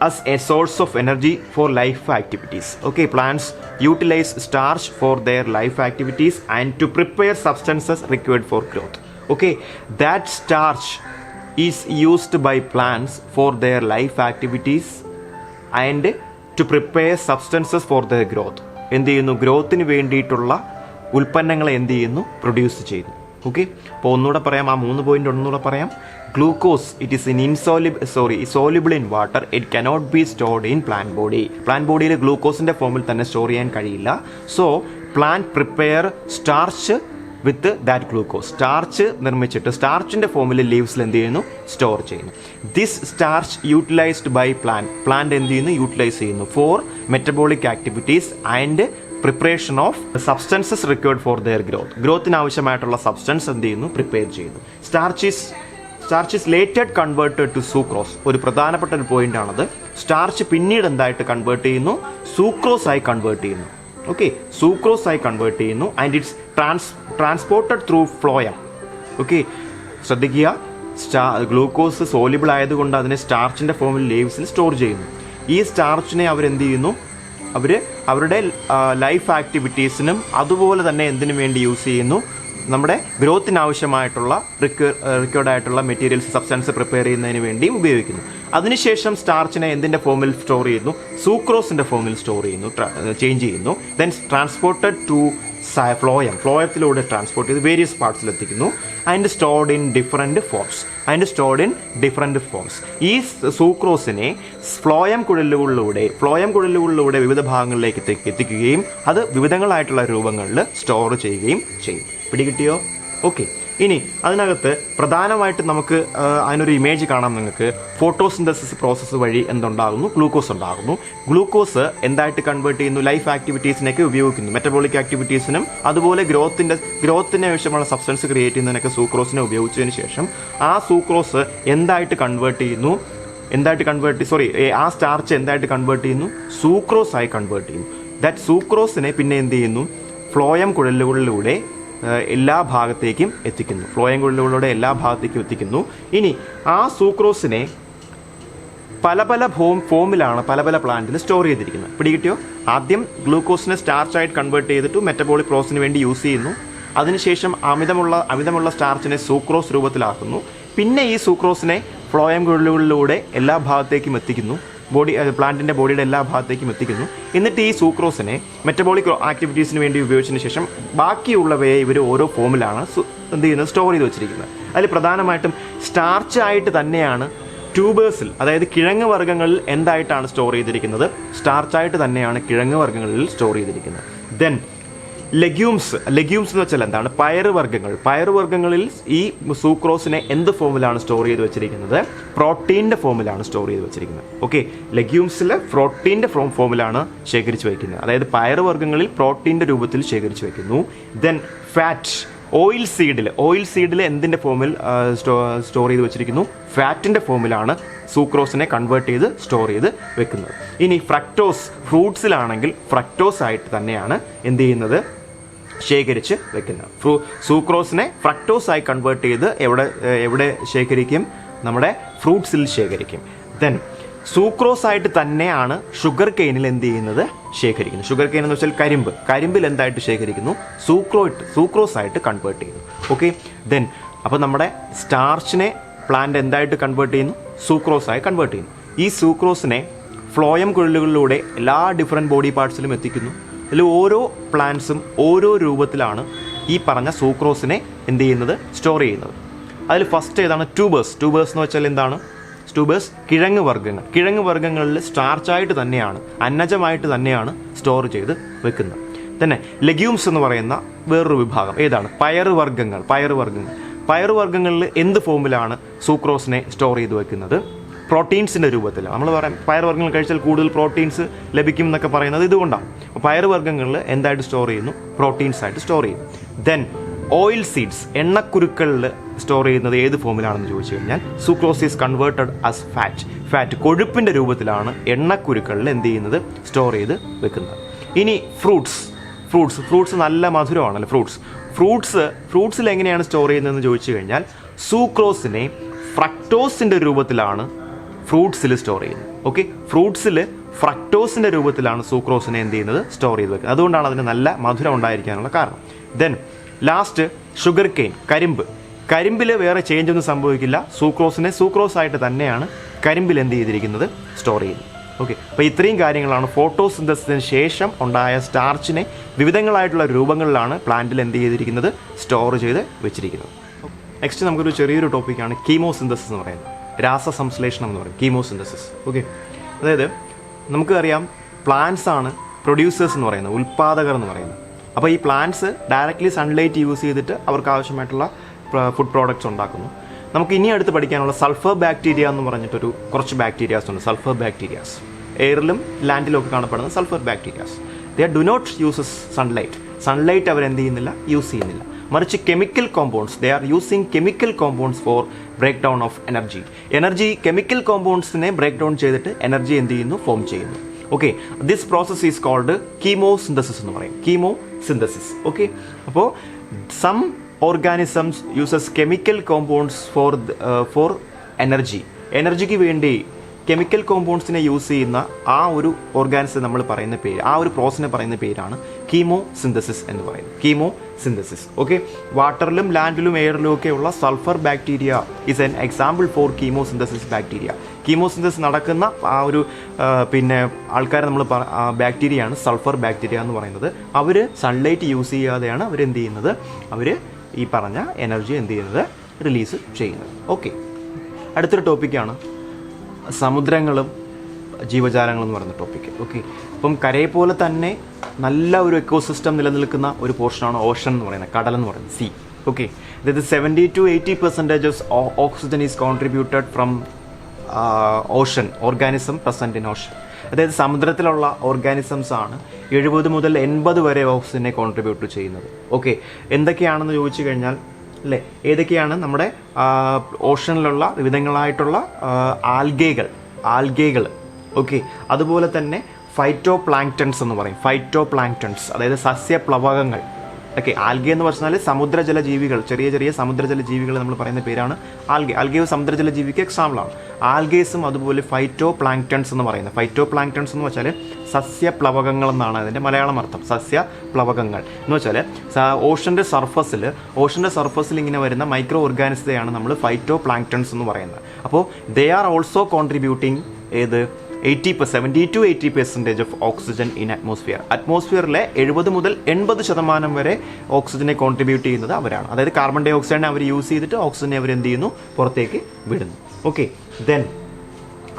as a source of energy for life activities. Okay, plants utilize starch for their life activities and to prepare substances required for growth. Okay, that starch is used by plants for their life activities and to prepare substances for their growth. എന്ത് ചെയ്യുന്നു, ഗ്രോത്തിന് വേണ്ടിയിട്ടുള്ള ഉൽപ്പന്നങ്ങളെ എന്ത് ചെയ്യുന്നു, produce ചെയ്യുന്നു. Okay, അപ്പോൾ ഒന്നുകൂടെ പറയാം, ആ 3 പോയിന്റ് ഒന്നുകൂടെ പറയാം. Glucose it is soluble in water, it cannot be stored in plant body. Plant ബോഡിയിൽ ഗ്ലൂക്കോസിൻ്റെ ഫോമിൽ തന്നെ സ്റ്റോർ ചെയ്യാൻ കഴിയില്ല. So plant prepare starch with that glucose. Starch നിർമ്മിച്ചിട്ട് സ്റ്റാർച്ചിൻ്റെ ഫോമിൽ ലീവ്സിൽ എന്ത് ചെയ്യുന്നു, സ്റ്റോർ ചെയ്യുന്നു. This starch utilized by plant എന്ത് ചെയ്യുന്നു, യൂട്ടിലൈസ് ചെയ്യുന്നു for metabolic activities and preparation of substances required for their growth. ഗ്രോത്തിന് ആവശ്യമായിട്ടുള്ള സബ്സ്റ്റൻസ് എന്ത് ചെയ്യുന്നു, പ്രിപ്പയർ ചെയ്യുന്നു. Starch is ലേറ്റഡ് converted to sucrose. ഒരു പ്രധാനപ്പെട്ട ഒരു പോയിന്റ് ആണത്. സ്റ്റാർച്ച് പിന്നീട് എന്തായിട്ട് കൺവേർട്ട് ചെയ്യുന്നു, സൂക്രോസ് ആയി കൺവേർട്ട് ചെയ്യുന്നു. ഓക്കെ, സൂക്രോസ് ആയി കൺവേർട്ട് ചെയ്യുന്നു. And it's transported through phloem. Okay, ശ്രദ്ധിക്കുക, ഗ്ലൂക്കോസ് സോലിബിൾ ആയതുകൊണ്ട് അതിനെ സ്റ്റാർച്ചിൻ്റെ ഫോമിൽ ലീവ്സിൽ സ്റ്റോർ ചെയ്യുന്നു. ഈ സ്റ്റാർച്ചിനെ അവരെന്ത് ചെയ്യുന്നു, അവരുടെ ലൈഫ് ആക്ടിവിറ്റീസിനും അതുപോലെ തന്നെ എന്തിനു വേണ്ടി യൂസ് ചെയ്യുന്നു, നമ്മുടെ ഗ്രോത്തിന് ആവശ്യമായിട്ടുള്ള റിക്വയർഡ് ആയിട്ടുള്ള മെറ്റീരിയൽസ്, സബ്സ്റ്റൻസ് പ്രിപ്പയർ ചെയ്യുന്നതിന് വേണ്ടിയും ഉപയോഗിക്കുന്നു. അതിനുശേഷം സ്റ്റാർച്ചിനെ എന്തിൻ്റെ ഫോമിൽ സ്റ്റോർ ചെയ്യുന്നു, സൂക്രോസിൻ്റെ ഫോമിൽ സ്റ്റോർ ചെയ്യുന്നു, ചേഞ്ച് ചെയ്യുന്നു. ദെൻ ട്രാൻസ്പോർട്ടഡ് ടു ഫ്ലോയത്തിലൂടെ ട്രാൻസ്പോർട്ട് ചെയ്ത് വേരിയസ് പാർട്സിൽ എത്തിക്കുന്നു. And stored in different forms. ഈ സൂക്രോസിനെ ഫ്ലോയം കുഴലുകളിലൂടെ വിവിധ ഭാഗങ്ങളിലേക്ക് എത്തിക്കുകയും അത് വിവിധങ്ങളായിട്ടുള്ള രൂപങ്ങളിൽ സ്റ്റോർ ചെയ്യുകയും ചെയ്യും. പിടികിട്ടിയോ? ഓക്കെ, ഇനി അതിനകത്ത് പ്രധാനമായിട്ട് നമുക്ക് അതിനൊരു ഇമേജ് കാണാം നിങ്ങൾക്ക്. ഫോട്ടോസിന്തസിസ് പ്രോസസ്സ് വഴി എന്തുണ്ടാകുന്നു, ഗ്ലൂക്കോസ് ഉണ്ടാകുന്നു. ഗ്ലൂക്കോസ് എന്തായിട്ട് കൺവേർട്ട് ചെയ്യുന്നു, ലൈഫ് ആക്ടിവിറ്റീസിനൊക്കെ ഉപയോഗിക്കുന്നു. മെറ്റബോളിക് ആക്ടിവിറ്റീസിനും അതുപോലെ ഗ്രോത്തിന് ആവശ്യമുള്ള സബ്സ്റ്റൻസ് ക്രിയേറ്റ് ചെയ്യുന്നതിനൊക്കെ സൂക്രോസിനെ ഉപയോഗിച്ചതിന് ശേഷം ആ സൂക്രോസ് എന്തായിട്ട് കൺവേർട്ട് ചെയ്യുന്നു, ആ സ്റ്റാർച്ച് എന്തായിട്ട് കൺവേർട്ട് ചെയ്യുന്നു, സൂക്രോസ് ആയി കൺവേർട്ട് ചെയ്യുന്നു. ദാറ്റ് സൂക്രോസിനെ പിന്നെ എന്ത് ചെയ്യുന്നു, ഫ്ലോയം കുഴലുകളിലൂടെ എല്ലാ ഭാഗത്തേക്കും എത്തിക്കുന്നു. ഇനി ആ സൂക്രോസിനെ പല ഫോമിലാണ് പല പ്ലാന്റിൽ സ്റ്റോർ ചെയ്തിരിക്കുന്നത്. പിടികിട്ടിയോ? ആദ്യം ഗ്ലൂക്കോസിനെ സ്റ്റാർച്ചായിട്ട് കൺവേർട്ട് ചെയ്തിട്ട് മെറ്റബോളിക് പ്രോസസ്സിന് വേണ്ടി യൂസ് ചെയ്യുന്നു. അതിനുശേഷം അമിതമുള്ള സ്റ്റാർച്ചിനെ സൂക്രോസ് രൂപത്തിലാക്കുന്നു. പിന്നെ ഈ സൂക്രോസിനെ ഫ്ലോയം കുഴലുകളിലൂടെ എല്ലാ ഭാഗത്തേക്കും എത്തിക്കുന്നു, പ്ലാന്റിൻ്റെ ബോഡിയുടെ എല്ലാ ഭാഗത്തേക്കും എത്തിക്കുന്നു. എന്നിട്ട് ഈ സൂക്രോസിനെ മെറ്റബോളിക് ആക്ടിവിറ്റീസിന് വേണ്ടി ഉപയോഗിച്ചതിന് ശേഷം ബാക്കിയുള്ളവയെ ഇവർ ഓരോ ഫോമിലാണ് എന്ത് ചെയ്യുന്നത്, സ്റ്റോർ ചെയ്ത് വെച്ചിരിക്കുന്നത്. അതിൽ പ്രധാനമായിട്ടും സ്റ്റാർച്ച് ആയിട്ട് തന്നെയാണ് ട്യൂബേഴ്സിൽ, അതായത് കിഴങ്ങ് വർഗ്ഗങ്ങളിൽ എന്തായിട്ടാണ് സ്റ്റോർ ചെയ്തിരിക്കുന്നത്, സ്റ്റാർച്ചായിട്ട് തന്നെയാണ് കിഴങ്ങ് വർഗ്ഗങ്ങളിൽ സ്റ്റോർ ചെയ്തിരിക്കുന്നത്. ദെൻ ലെഗ്യൂംസ് എന്ന് വെച്ചാൽ എന്താണ്, പയറുവർഗ്ഗങ്ങളിൽ ഈ സൂക്രോസിനെ എന്ത് ഫോമിലാണ് സ്റ്റോർ ചെയ്ത് വെച്ചിരിക്കുന്നത്, പ്രോട്ടീൻ്റെ ഫോമിലാണ് സ്റ്റോർ ചെയ്ത് വെച്ചിരിക്കുന്നത്. ഓക്കെ, ലെഗ്യൂംസിൽ പ്രോട്ടീൻ്റെ ഫോമിലാണ് ശേഖരിച്ച് വയ്ക്കുന്നത്. അതായത് പയറുവർഗ്ഗങ്ങളിൽ പ്രോട്ടീൻ്റെ രൂപത്തിൽ ശേഖരിച്ച് വയ്ക്കുന്നു. ദെൻ ഫാറ്റ്, ഓയിൽ സീഡിൽ എന്തിൻ്റെ ഫോമിൽ സ്റ്റോർ ചെയ്ത് വെച്ചിരിക്കുന്നു, ഫാറ്റിൻ്റെ ഫോമിലാണ് സൂക്രോസിനെ കൺവേർട്ട് ചെയ്ത് സ്റ്റോർ ചെയ്ത് വെക്കുന്നത്. ഇനി ഫ്രക്ടോസ്, ഫ്രൂട്ട്സിലാണെങ്കിൽ ഫ്രക്ടോസ് ആയിട്ട് തന്നെയാണ് എന്ത് ചെയ്യുന്നത്, ശേഖരിച്ച് വെക്കുന്നത്. സൂക്രോസിനെ ഫ്രക്ടോസ് ആയി കൺവേർട്ട് ചെയ്ത് എവിടെ ശേഖരിക്കും, നമ്മുടെ ഫ്രൂട്ട്സിൽ ശേഖരിക്കും. ദെൻ സൂക്രോസ് ആയിട്ട് തന്നെയാണ് ഷുഗർ കെയിനിൽ എന്ത് ചെയ്യുന്നത്, ശേഖരിക്കുന്നു. ഷുഗർ കെയിൻ എന്ന് വെച്ചാൽ കരിമ്പിൽ എന്തായിട്ട് ശേഖരിക്കുന്നു, സൂക്രോസ് ആയിട്ട് കൺവേർട്ട് ചെയ്യുന്നു. ഓക്കെ, ദെൻ അപ്പോൾ നമ്മുടെ സ്റ്റാർച്ചിനെ പ്ലാന്റ് എന്തായിട്ട് കൺവേർട്ട് ചെയ്യുന്നു, സൂക്രോസ് ആയി കൺവേർട്ട് ചെയ്യുന്നു. ഈ സൂക്രോസിനെ ഫ്ലോയം കുഴലുകളിലൂടെ എല്ലാ ഡിഫറെൻറ്റ് ബോഡി പാർട്സിലും എത്തിക്കുന്നു. അതിൽ ഓരോ പ്ലാന്റ്സും ഓരോ രൂപത്തിലാണ് ഈ പറഞ്ഞ സൂക്രോസിനെ എന്ത് ചെയ്യുന്നത്, സ്റ്റോർ ചെയ്യുന്നത്. അതിൽ ഫസ്റ്റ് ഏതാണ്, ട്യൂബേഴ്സ് എന്ന് വെച്ചാൽ എന്താണ്, ട്യൂബേഴ്സ് കിഴങ്ങ് വർഗ്ഗങ്ങളിൽ സ്റ്റാർച്ചായിട്ട് തന്നെയാണ്, അന്നജമായിട്ട് തന്നെയാണ് സ്റ്റോർ ചെയ്ത് വെക്കുന്നത്. തന്നെ ലെഗ്യൂംസ് എന്ന് പറയുന്ന വേറൊരു വിഭാഗം ഏതാണ്, പയറുവർഗ്ഗങ്ങളിൽ എന്ത് ഫോമിലാണ് സൂക്രോസിനെ സ്റ്റോർ ചെയ്ത് വെക്കുന്നത്, പ്രോട്ടീൻസിൻ്റെ രൂപത്തിൽ. നമ്മൾ പറയാം പയറുവർഗ്ഗങ്ങൾ കഴിച്ചാൽ കൂടുതൽ പ്രോട്ടീൻസ് ലഭിക്കും എന്നൊക്കെ പറയുന്നത് ഇതുകൊണ്ടാണ്. പയറുവർഗ്ഗങ്ങളിൽ എന്തായിട്ട് സ്റ്റോർ ചെയ്യുന്നു, പ്രോട്ടീൻസ് ആയിട്ട് സ്റ്റോർ ചെയ്യുന്നു. ദെൻ ഓയിൽ സീഡ്സ്, എണ്ണക്കുരുക്കളിൽ സ്റ്റോർ ചെയ്യുന്നത് ഏത് ഫോമിലാണെന്ന് ചോദിച്ചു കഴിഞ്ഞാൽ sucrose is converted as fat, കൊഴുപ്പിൻ്റെ രൂപത്തിലാണ് എണ്ണക്കുരുക്കളിൽ എന്ത് ചെയ്യുന്നത്, സ്റ്റോർ ചെയ്ത് വെക്കുന്നത്. ഇനി ഫ്രൂട്ട്സ് നല്ല മധുരമാണല്ലോ. ഫ്രൂട്ട്സിൽ എങ്ങനെയാണ് സ്റ്റോർ ചെയ്യുന്നതെന്ന് ചോദിച്ചു കഴിഞ്ഞാൽ സൂക്രോസിനെ ഫ്രക്ടോസിൻ്റെ രൂപത്തിലാണ് ഫ്രൂട്ട്സിൽ സ്റ്റോർ ചെയ്യുന്നത്. ഓക്കെ, ഫ്രൂട്ട്സിൽ ഫ്രക്ടോസിൻ്റെ രൂപത്തിലാണ് സൂക്രോസിനെ എന്ത് ചെയ്യുന്നത്, സ്റ്റോർ ചെയ്ത് വെക്കുന്നത്. അതുകൊണ്ടാണ് അതിന് നല്ല മധുരം ഉണ്ടായിരിക്കാനുള്ള കാരണം. ദെൻ ലാസ്റ്റ് ഷുഗർ കെയിൻ, കരിമ്പിൽ വേറെ ചേഞ്ച് ഒന്നും സംഭവിക്കില്ല. സൂക്രോസ് ആയിട്ട് തന്നെയാണ് കരിമ്പിൽ എന്ത് ചെയ്തിരിക്കുന്നത്, സ്റ്റോർ ചെയ്യുന്നത്. ഓക്കെ, അപ്പോൾ ഇത്രയും കാര്യങ്ങളാണ് ഫോട്ടോസിന്തസിന് ശേഷം ഉണ്ടായ സ്റ്റാർച്ചിനെ വിവിധങ്ങളായിട്ടുള്ള രൂപങ്ങളിലാണ് പ്ലാന്റിൽ എന്ത് ചെയ്തിരിക്കുന്നത്, സ്റ്റോർ ചെയ്ത് വെച്ചിരിക്കുന്നത്. നെക്സ്റ്റ് നമുക്കൊരു ചെറിയൊരു ടോപ്പിക്കാണ് കീമോസിന്തസിസ് എന്ന് പറയുന്നത്. രാസസംശ്ലേഷണം എന്ന് പറയും കീമോസിന്തസിസ്. ഓക്കെ, അതായത് നമുക്കറിയാം പ്ലാന്റ്സ് ആണ് പ്രൊഡ്യൂസേഴ്സ് എന്ന് പറയുന്നത്, ഉൽപ്പാദകർ എന്ന് പറയുന്നത്. അപ്പോൾ ഈ പ്ലാന്റ്സ് ഡയറക്റ്റ്ലി സൺലൈറ്റ് യൂസ് ചെയ്തിട്ട് അവർക്ക് ആവശ്യമായിട്ടുള്ള ഫുഡ് പ്രോഡക്റ്റ്സ് ഉണ്ടാക്കുന്നു. നമുക്ക് ഇനി അടുത്ത് പഠിക്കാനുള്ള സൾഫർ ബാക്ടീരിയ എന്ന് പറഞ്ഞിട്ടൊരു കുറച്ച് ബാക്ടീരിയാസ് ഉണ്ട്. സൾഫർ ബാക്ടീരിയാസ് എയറിലും ലാൻഡിലും ഒക്കെ കാണപ്പെടുന്ന sulphur bacterias. They do not uses sunlight അവരെന്ത് ചെയ്യുന്നില്ല, യൂസ് ചെയ്യുന്നില്ല. മറിച്ച് chemical compounds, they are using chemical compounds for break down of energy chemical കോമ്പൗണ്ട്സിനെ ബ്രേക്ക് ഡൗൺ ചെയ്തിട്ട് എനർജി എന്ത് ചെയ്യുന്നു, ഫോം ചെയ്യുന്നു. Okay, this process is called chemosynthesis എന്ന് പറയും, കീമോസിന്തസിസ്. ഓക്കെ, അപ്പോൾ some organisms uses chemical compounds for എനർജിക്ക് വേണ്ടി കെമിക്കൽ കോമ്പൗണ്ട്സിനെ യൂസ് ചെയ്യുന്ന ആ ഒരു ഓർഗാനിസം നമ്മൾ പറയുന്ന പേര്, ആ ഒരു പ്രോസസ്സിനെ പറയുന്ന പേരാണ് കീമോസിന്തസിസ് എന്ന് പറയുന്നത്, കീമോസിന്തസിസ്. ഓക്കെ, വാട്ടറിലും ലാൻഡിലും എയറിലും ഒക്കെ ഉള്ള sulphur bacteria is an example for chemosynthesis bacteria. Chemosynthesis നടക്കുന്ന ആ ഒരു പിന്നെ ആൾക്കാരെ നമ്മൾ ബാക്ടീരിയയാണ് സൾഫർ ബാക്ടീരിയ എന്ന് പറയുന്നത്. അവർ സൺലൈറ്റ് യൂസ് ചെയ്യാതെയാണ് അവരെന്ത് ചെയ്യുന്നത്, അവർ ഈ പറഞ്ഞ എനർജി എന്ത് ചെയ്യുന്നത്, റിലീസ് ചെയ്യുന്നത്. ഓക്കെ, അടുത്തൊരു ടോപ്പിക്കാണ് സമുദ്രങ്ങളും ജീവജാലങ്ങളും എന്ന് പറയുന്ന ടോപ്പിക്ക്. ഓക്കെ, അപ്പം കരയെ പോലെ തന്നെ നല്ല ഒരു എക്കോസിസ്റ്റം നിലനിൽക്കുന്ന ഒരു പോർഷനാണ് ഓഷൻ എന്ന് പറയുന്നത്, കടൽ എന്ന് പറയുന്നത്, സീ. ഓക്കെ, അതായത് 70 to 80% oxygen is contributed from Ocean organism present in Ocean. അതായത് സമുദ്രത്തിലുള്ള ഓർഗാനിസംസ് ആണ് 70 മുതൽ 80 വരെ ഓക്സിജനെ കോൺട്രിബ്യൂട്ട് ചെയ്യുന്നത്. ഓക്കെ, എന്തൊക്കെയാണെന്ന് ചോദിച്ചു കഴിഞ്ഞാൽ അല്ലേ, ഏതൊക്കെയാണ് നമ്മുടെ ഓഷനിലുള്ള വിവിധങ്ങളായിട്ടുള്ള ആൽഗകൾ. ഓക്കെ, അതുപോലെ തന്നെ ഫൈറ്റോ പ്ലാങ്ക്ടൺസ് എന്ന് പറയും, അതായത് സസ്യപ്ലവകങ്ങൾ. ഓക്കെ, ആൽഗെ എന്ന് പറഞ്ഞാൽ സമുദ്രജല ജീവികൾ, ചെറിയ സമുദ്രജല ജീവികൾ നമ്മൾ പറയുന്ന പേരാണ് ആൽഗെ സമുദ്രജല ജീവിക്ക് എക്സാമ്പിളാണ്. ആൽഗേസും അതുപോലെ ഫൈറ്റോ പ്ലാങ്ക്ടൺസ് എന്ന് പറയുന്നത്. ഫൈറ്റോ പ്ലാങ്ക്ടൺസ് എന്ന് വെച്ചാൽ സസ്യപ്ലവകങ്ങൾ എന്നാണ് അതിൻ്റെ മലയാളം അർത്ഥം. സസ്യപ്ലവകങ്ങൾ എന്ന് വെച്ചാൽ ഓഷൻ്റെ സർഫസിൽ ഇങ്ങനെ വരുന്ന മൈക്രോ ഓർഗാനിസത്തെയാണ് നമ്മൾ ഫൈറ്റോ പ്ലാങ്ക്ടൺസ് എന്ന് പറയുന്നത്. അപ്പോൾ they are also contributing 70 to 80% of oxygen in അറ്റ്മോസ്ഫിയറിലെ 70 മുതൽ 80% വരെ ഓക്സിജനെ കോൺട്രിബ്യൂട്ട് ചെയ്യുന്നത് അവരാണ്. അതായത് കാർബൺ ഡൈ ഓക്സൈഡിനെ അവർ യൂസ് ചെയ്തിട്ട് ഓക്സിജനെ അവർ എന്ത് ചെയ്യുന്നു, പുറത്തേക്ക് വിടുന്നു. ഓക്കെ, ദെൻ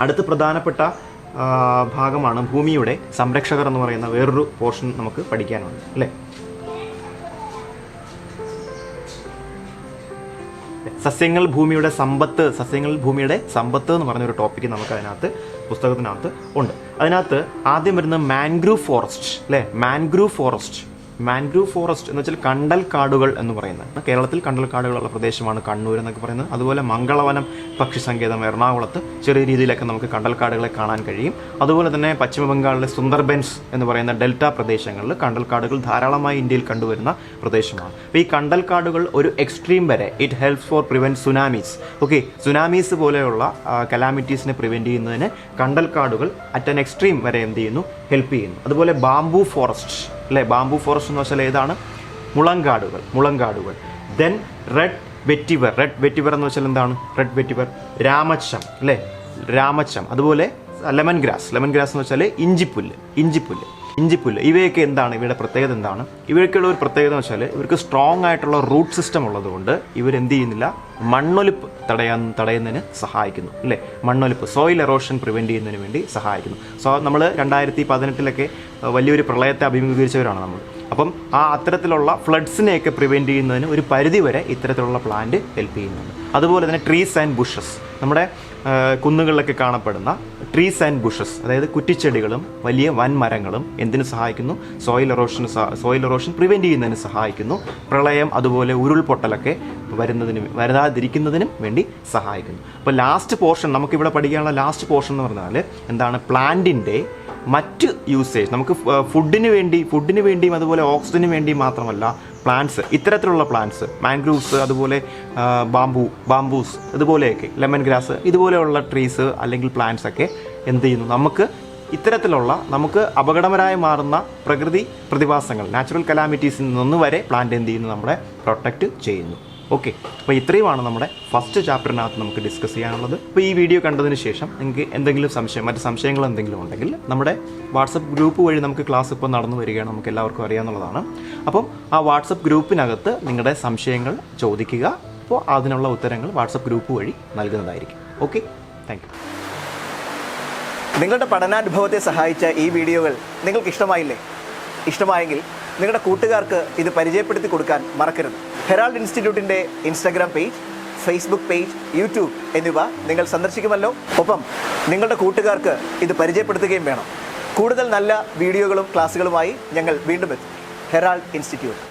അടുത്ത പ്രധാനപ്പെട്ട ഭാഗമാണ് ഭൂമിയുടെ സംരക്ഷകർ എന്ന് പറയുന്ന വേറൊരു പോർഷൻ നമുക്ക് പഠിക്കാനുണ്ട് അല്ലേ. സസ്യങ്ങൾ ഭൂമിയുടെ സമ്പത്ത് എന്ന് പറഞ്ഞൊരു ടോപ്പിക്ക് നമുക്ക് അതിനകത്ത് പുസ്തകത്തിനകത്ത് ഉണ്ട്. അതിനകത്ത് ആദ്യം വരുന്നത് മാൻഗ്രൂവ് ഫോറസ്റ്റ് അല്ലേ. മാൻഗ്രൂവ് ഫോറസ്റ്റ് എന്ന് വെച്ചാൽ കണ്ടൽ കാടുകൾ എന്ന് പറയുന്നത്. കേരളത്തിൽ കണ്ടൽ കാടുകളുള്ള പ്രദേശമാണ് കണ്ണൂർ എന്നൊക്കെ പറയുന്നത്. അതുപോലെ മംഗളവനം പക്ഷി സങ്കേതം എറണാകുളത്ത് ചെറിയ രീതിയിലൊക്കെ നമുക്ക് കണ്ടൽ കാടുകളെ കാണാൻ കഴിയും. അതുപോലെ തന്നെ പശ്ചിമ ബംഗാളിലെ സുന്ദർബൻസ് എന്ന് പറയുന്ന ഡെൽറ്റ പ്രദേശങ്ങളിൽ കണ്ടൽ കാടുകൾ ധാരാളമായി ഇന്ത്യയിൽ കണ്ടുവരുന്ന പ്രദേശമാണ്. അപ്പോൾ ഈ കണ്ടൽ കാടുകൾ ഒരു എക്സ്ട്രീം വരെ it helps for prevent tsunamis. Okay, tsunamis പോലെയുള്ള കലാമിറ്റീസിനെ പ്രിവെൻറ്റ് ചെയ്യുന്നതിന് കണ്ടൽ കാടുകൾ അറ്റ് ആൻ എക്സ്ട്രീം വരെ എന്ത് ചെയ്യുന്നു, ഹെൽപ്പ് ചെയ്യുന്നു. അതുപോലെ ബാംബു ഫോറസ്റ്റ് അല്ലേ. ബാംബു ഫോറസ്റ്റ് എന്ന് വെച്ചാൽ ഏതാണ്, മുളങ്കാടുകൾ. ദെൻ റെഡ് വെറ്റിവർ എന്ന് വെച്ചാൽ എന്താണ്, രാമച്ചം അല്ലേ, അതുപോലെ ലെമൺ ഗ്രാസ് എന്ന് വെച്ചാൽ ഇഞ്ചിപ്പുല്ല്. ഇവയൊക്കെ എന്താണ്, ഇവയുടെ പ്രത്യേകത എന്താണ്? ഇവയ്ക്കുള്ള ഒരു പ്രത്യേകത എന്ന് വെച്ചാൽ ഇവർക്ക് സ്ട്രോങ് ആയിട്ടുള്ള റൂട്ട് സിസ്റ്റം ഉള്ളതുകൊണ്ട് ഇവരെന്ത് ചെയ്യുന്നില്ല, മണ്ണൊലിപ്പ് തടയുന്നതിന് സഹായിക്കുന്നു അല്ലേ. മണ്ണൊലിപ്പ്, സോയിൽ എറോഷൻ പ്രിവെൻറ്റ് ചെയ്യുന്നതിന് വേണ്ടി സഹായിക്കുന്നു. നമ്മൾ 2018 വലിയൊരു പ്രളയത്തെ അഭിമുഖീകരിച്ചവരാണ് നമ്മൾ. അപ്പം ആ അത്തരത്തിലുള്ള ഫ്ലഡ്സിനെയൊക്കെ പ്രിവെൻറ്റ് ചെയ്യുന്നതിന് ഒരു പരിധിവരെ ഇത്തരത്തിലുള്ള പ്ലാന്റ് ഹെൽപ്പ് ചെയ്യുന്നുണ്ട്. അതുപോലെ തന്നെ ട്രീസ് ആൻഡ് ബുഷസ്, നമ്മുടെ കുന്നുകളിലൊക്കെ കാണപ്പെടുന്ന ട്രീസ് ആൻഡ് ബുഷസ്, അതായത് കുറ്റിച്ചെടികളും വലിയ വൻമരങ്ങളും എന്തിനു സഹായിക്കുന്നു, സോയിൽ എറോഷൻ പ്രിവെൻറ്റ് ചെയ്യുന്നതിന് സഹായിക്കുന്നു. പ്രളയം അതുപോലെ ഉരുൾപൊട്ടലൊക്കെ വരാതിരിക്കുന്നതിനും വേണ്ടി സഹായിക്കുന്നു. അപ്പോൾ ലാസ്റ്റ് പോർഷൻ, നമുക്കിവിടെ പഠിക്കാനുള്ള ലാസ്റ്റ് പോർഷൻ എന്ന് പറഞ്ഞാൽ എന്താണ്, പ്ലാന്റിൻ്റെ മറ്റ് യൂസേജ് നമുക്ക് ഫുഡിന് വേണ്ടിയും അതുപോലെ ഓക്സിജന് വേണ്ടിയും മാത്രമല്ല പ്ലാന്റ്സ്, ഇത്തരത്തിലുള്ള പ്ലാന്റ്സ്, മാംഗ്രൂവ്സ്, അതുപോലെ ബാംബൂസ്, ഇതുപോലെയൊക്കെ ലെമൺ ഗ്രാസ്, ഇതുപോലെയുള്ള ട്രീസ് അല്ലെങ്കിൽ പ്ലാന്റ്സ് ഒക്കെ എന്ത് ചെയ്യുന്നു, നമുക്ക് അപകടകരമായി മാറുന്ന പ്രകൃതി പ്രതിഭാസങ്ങൾ, നാച്ചുറൽ കലാമിറ്റീസിൽ നിന്ന് വരെ പ്ലാന്റ് എന്ത് ചെയ്യുന്നു, നമ്മളെ പ്രൊട്ടക്റ്റ് ചെയ്യുന്നു. ഓക്കെ, അപ്പോൾ ഇത്രയുമാണ് നമ്മുടെ ഫസ്റ്റ് ചാപ്റ്ററിനകത്ത് നമുക്ക് ഡിസ്കസ് ചെയ്യാനുള്ളത്. അപ്പോൾ ഈ വീഡിയോ കണ്ടതിന് ശേഷം നിങ്ങൾക്ക് എന്തെങ്കിലും മറ്റ് സംശയങ്ങൾ എന്തെങ്കിലും ഉണ്ടെങ്കിൽ നമ്മുടെ വാട്സപ്പ് ഗ്രൂപ്പ് വഴി നമുക്ക് ക്ലാസ് ഇപ്പോൾ നടന്നു വരികയാണ്, നമുക്ക് എല്ലാവർക്കും അറിയാവുന്നതാണ്. അപ്പം ആ വാട്സപ്പ് ഗ്രൂപ്പിനകത്ത് നിങ്ങളുടെ സംശയങ്ങൾ ചോദിക്കുക. അപ്പോൾ അതിനുള്ള ഉത്തരങ്ങൾ വാട്സപ്പ് ഗ്രൂപ്പ് വഴി നൽകുന്നതായിരിക്കും. Okay, thank you. നിങ്ങളുടെ പഠനാനുഭവത്തെ സഹായിച്ച ഈ വീഡിയോകൾ നിങ്ങൾക്ക് ഇഷ്ടമായെങ്കിൽ നിങ്ങളുടെ കൂട്ടുകാർക്ക് ഇത് പരിചയപ്പെടുത്തി കൊടുക്കാൻ മറക്കരുത്. ഹെറാൾഡ് ഇൻസ്റ്റിറ്റ്യൂട്ടിൻ്റെ Instagram page, Facebook page, YouTube എന്നിവ നിങ്ങൾ സന്ദർശിക്കുമല്ലോ. ഒപ്പം നിങ്ങളുടെ കൂട്ടുകാർക്ക് ഇത് പരിചയപ്പെടുത്തുകയും വേണം. കൂടുതൽ നല്ല വീഡിയോകളും ക്ലാസ്സുകളുമായി ഞങ്ങൾ വീണ്ടും എത്തും. Herald institute.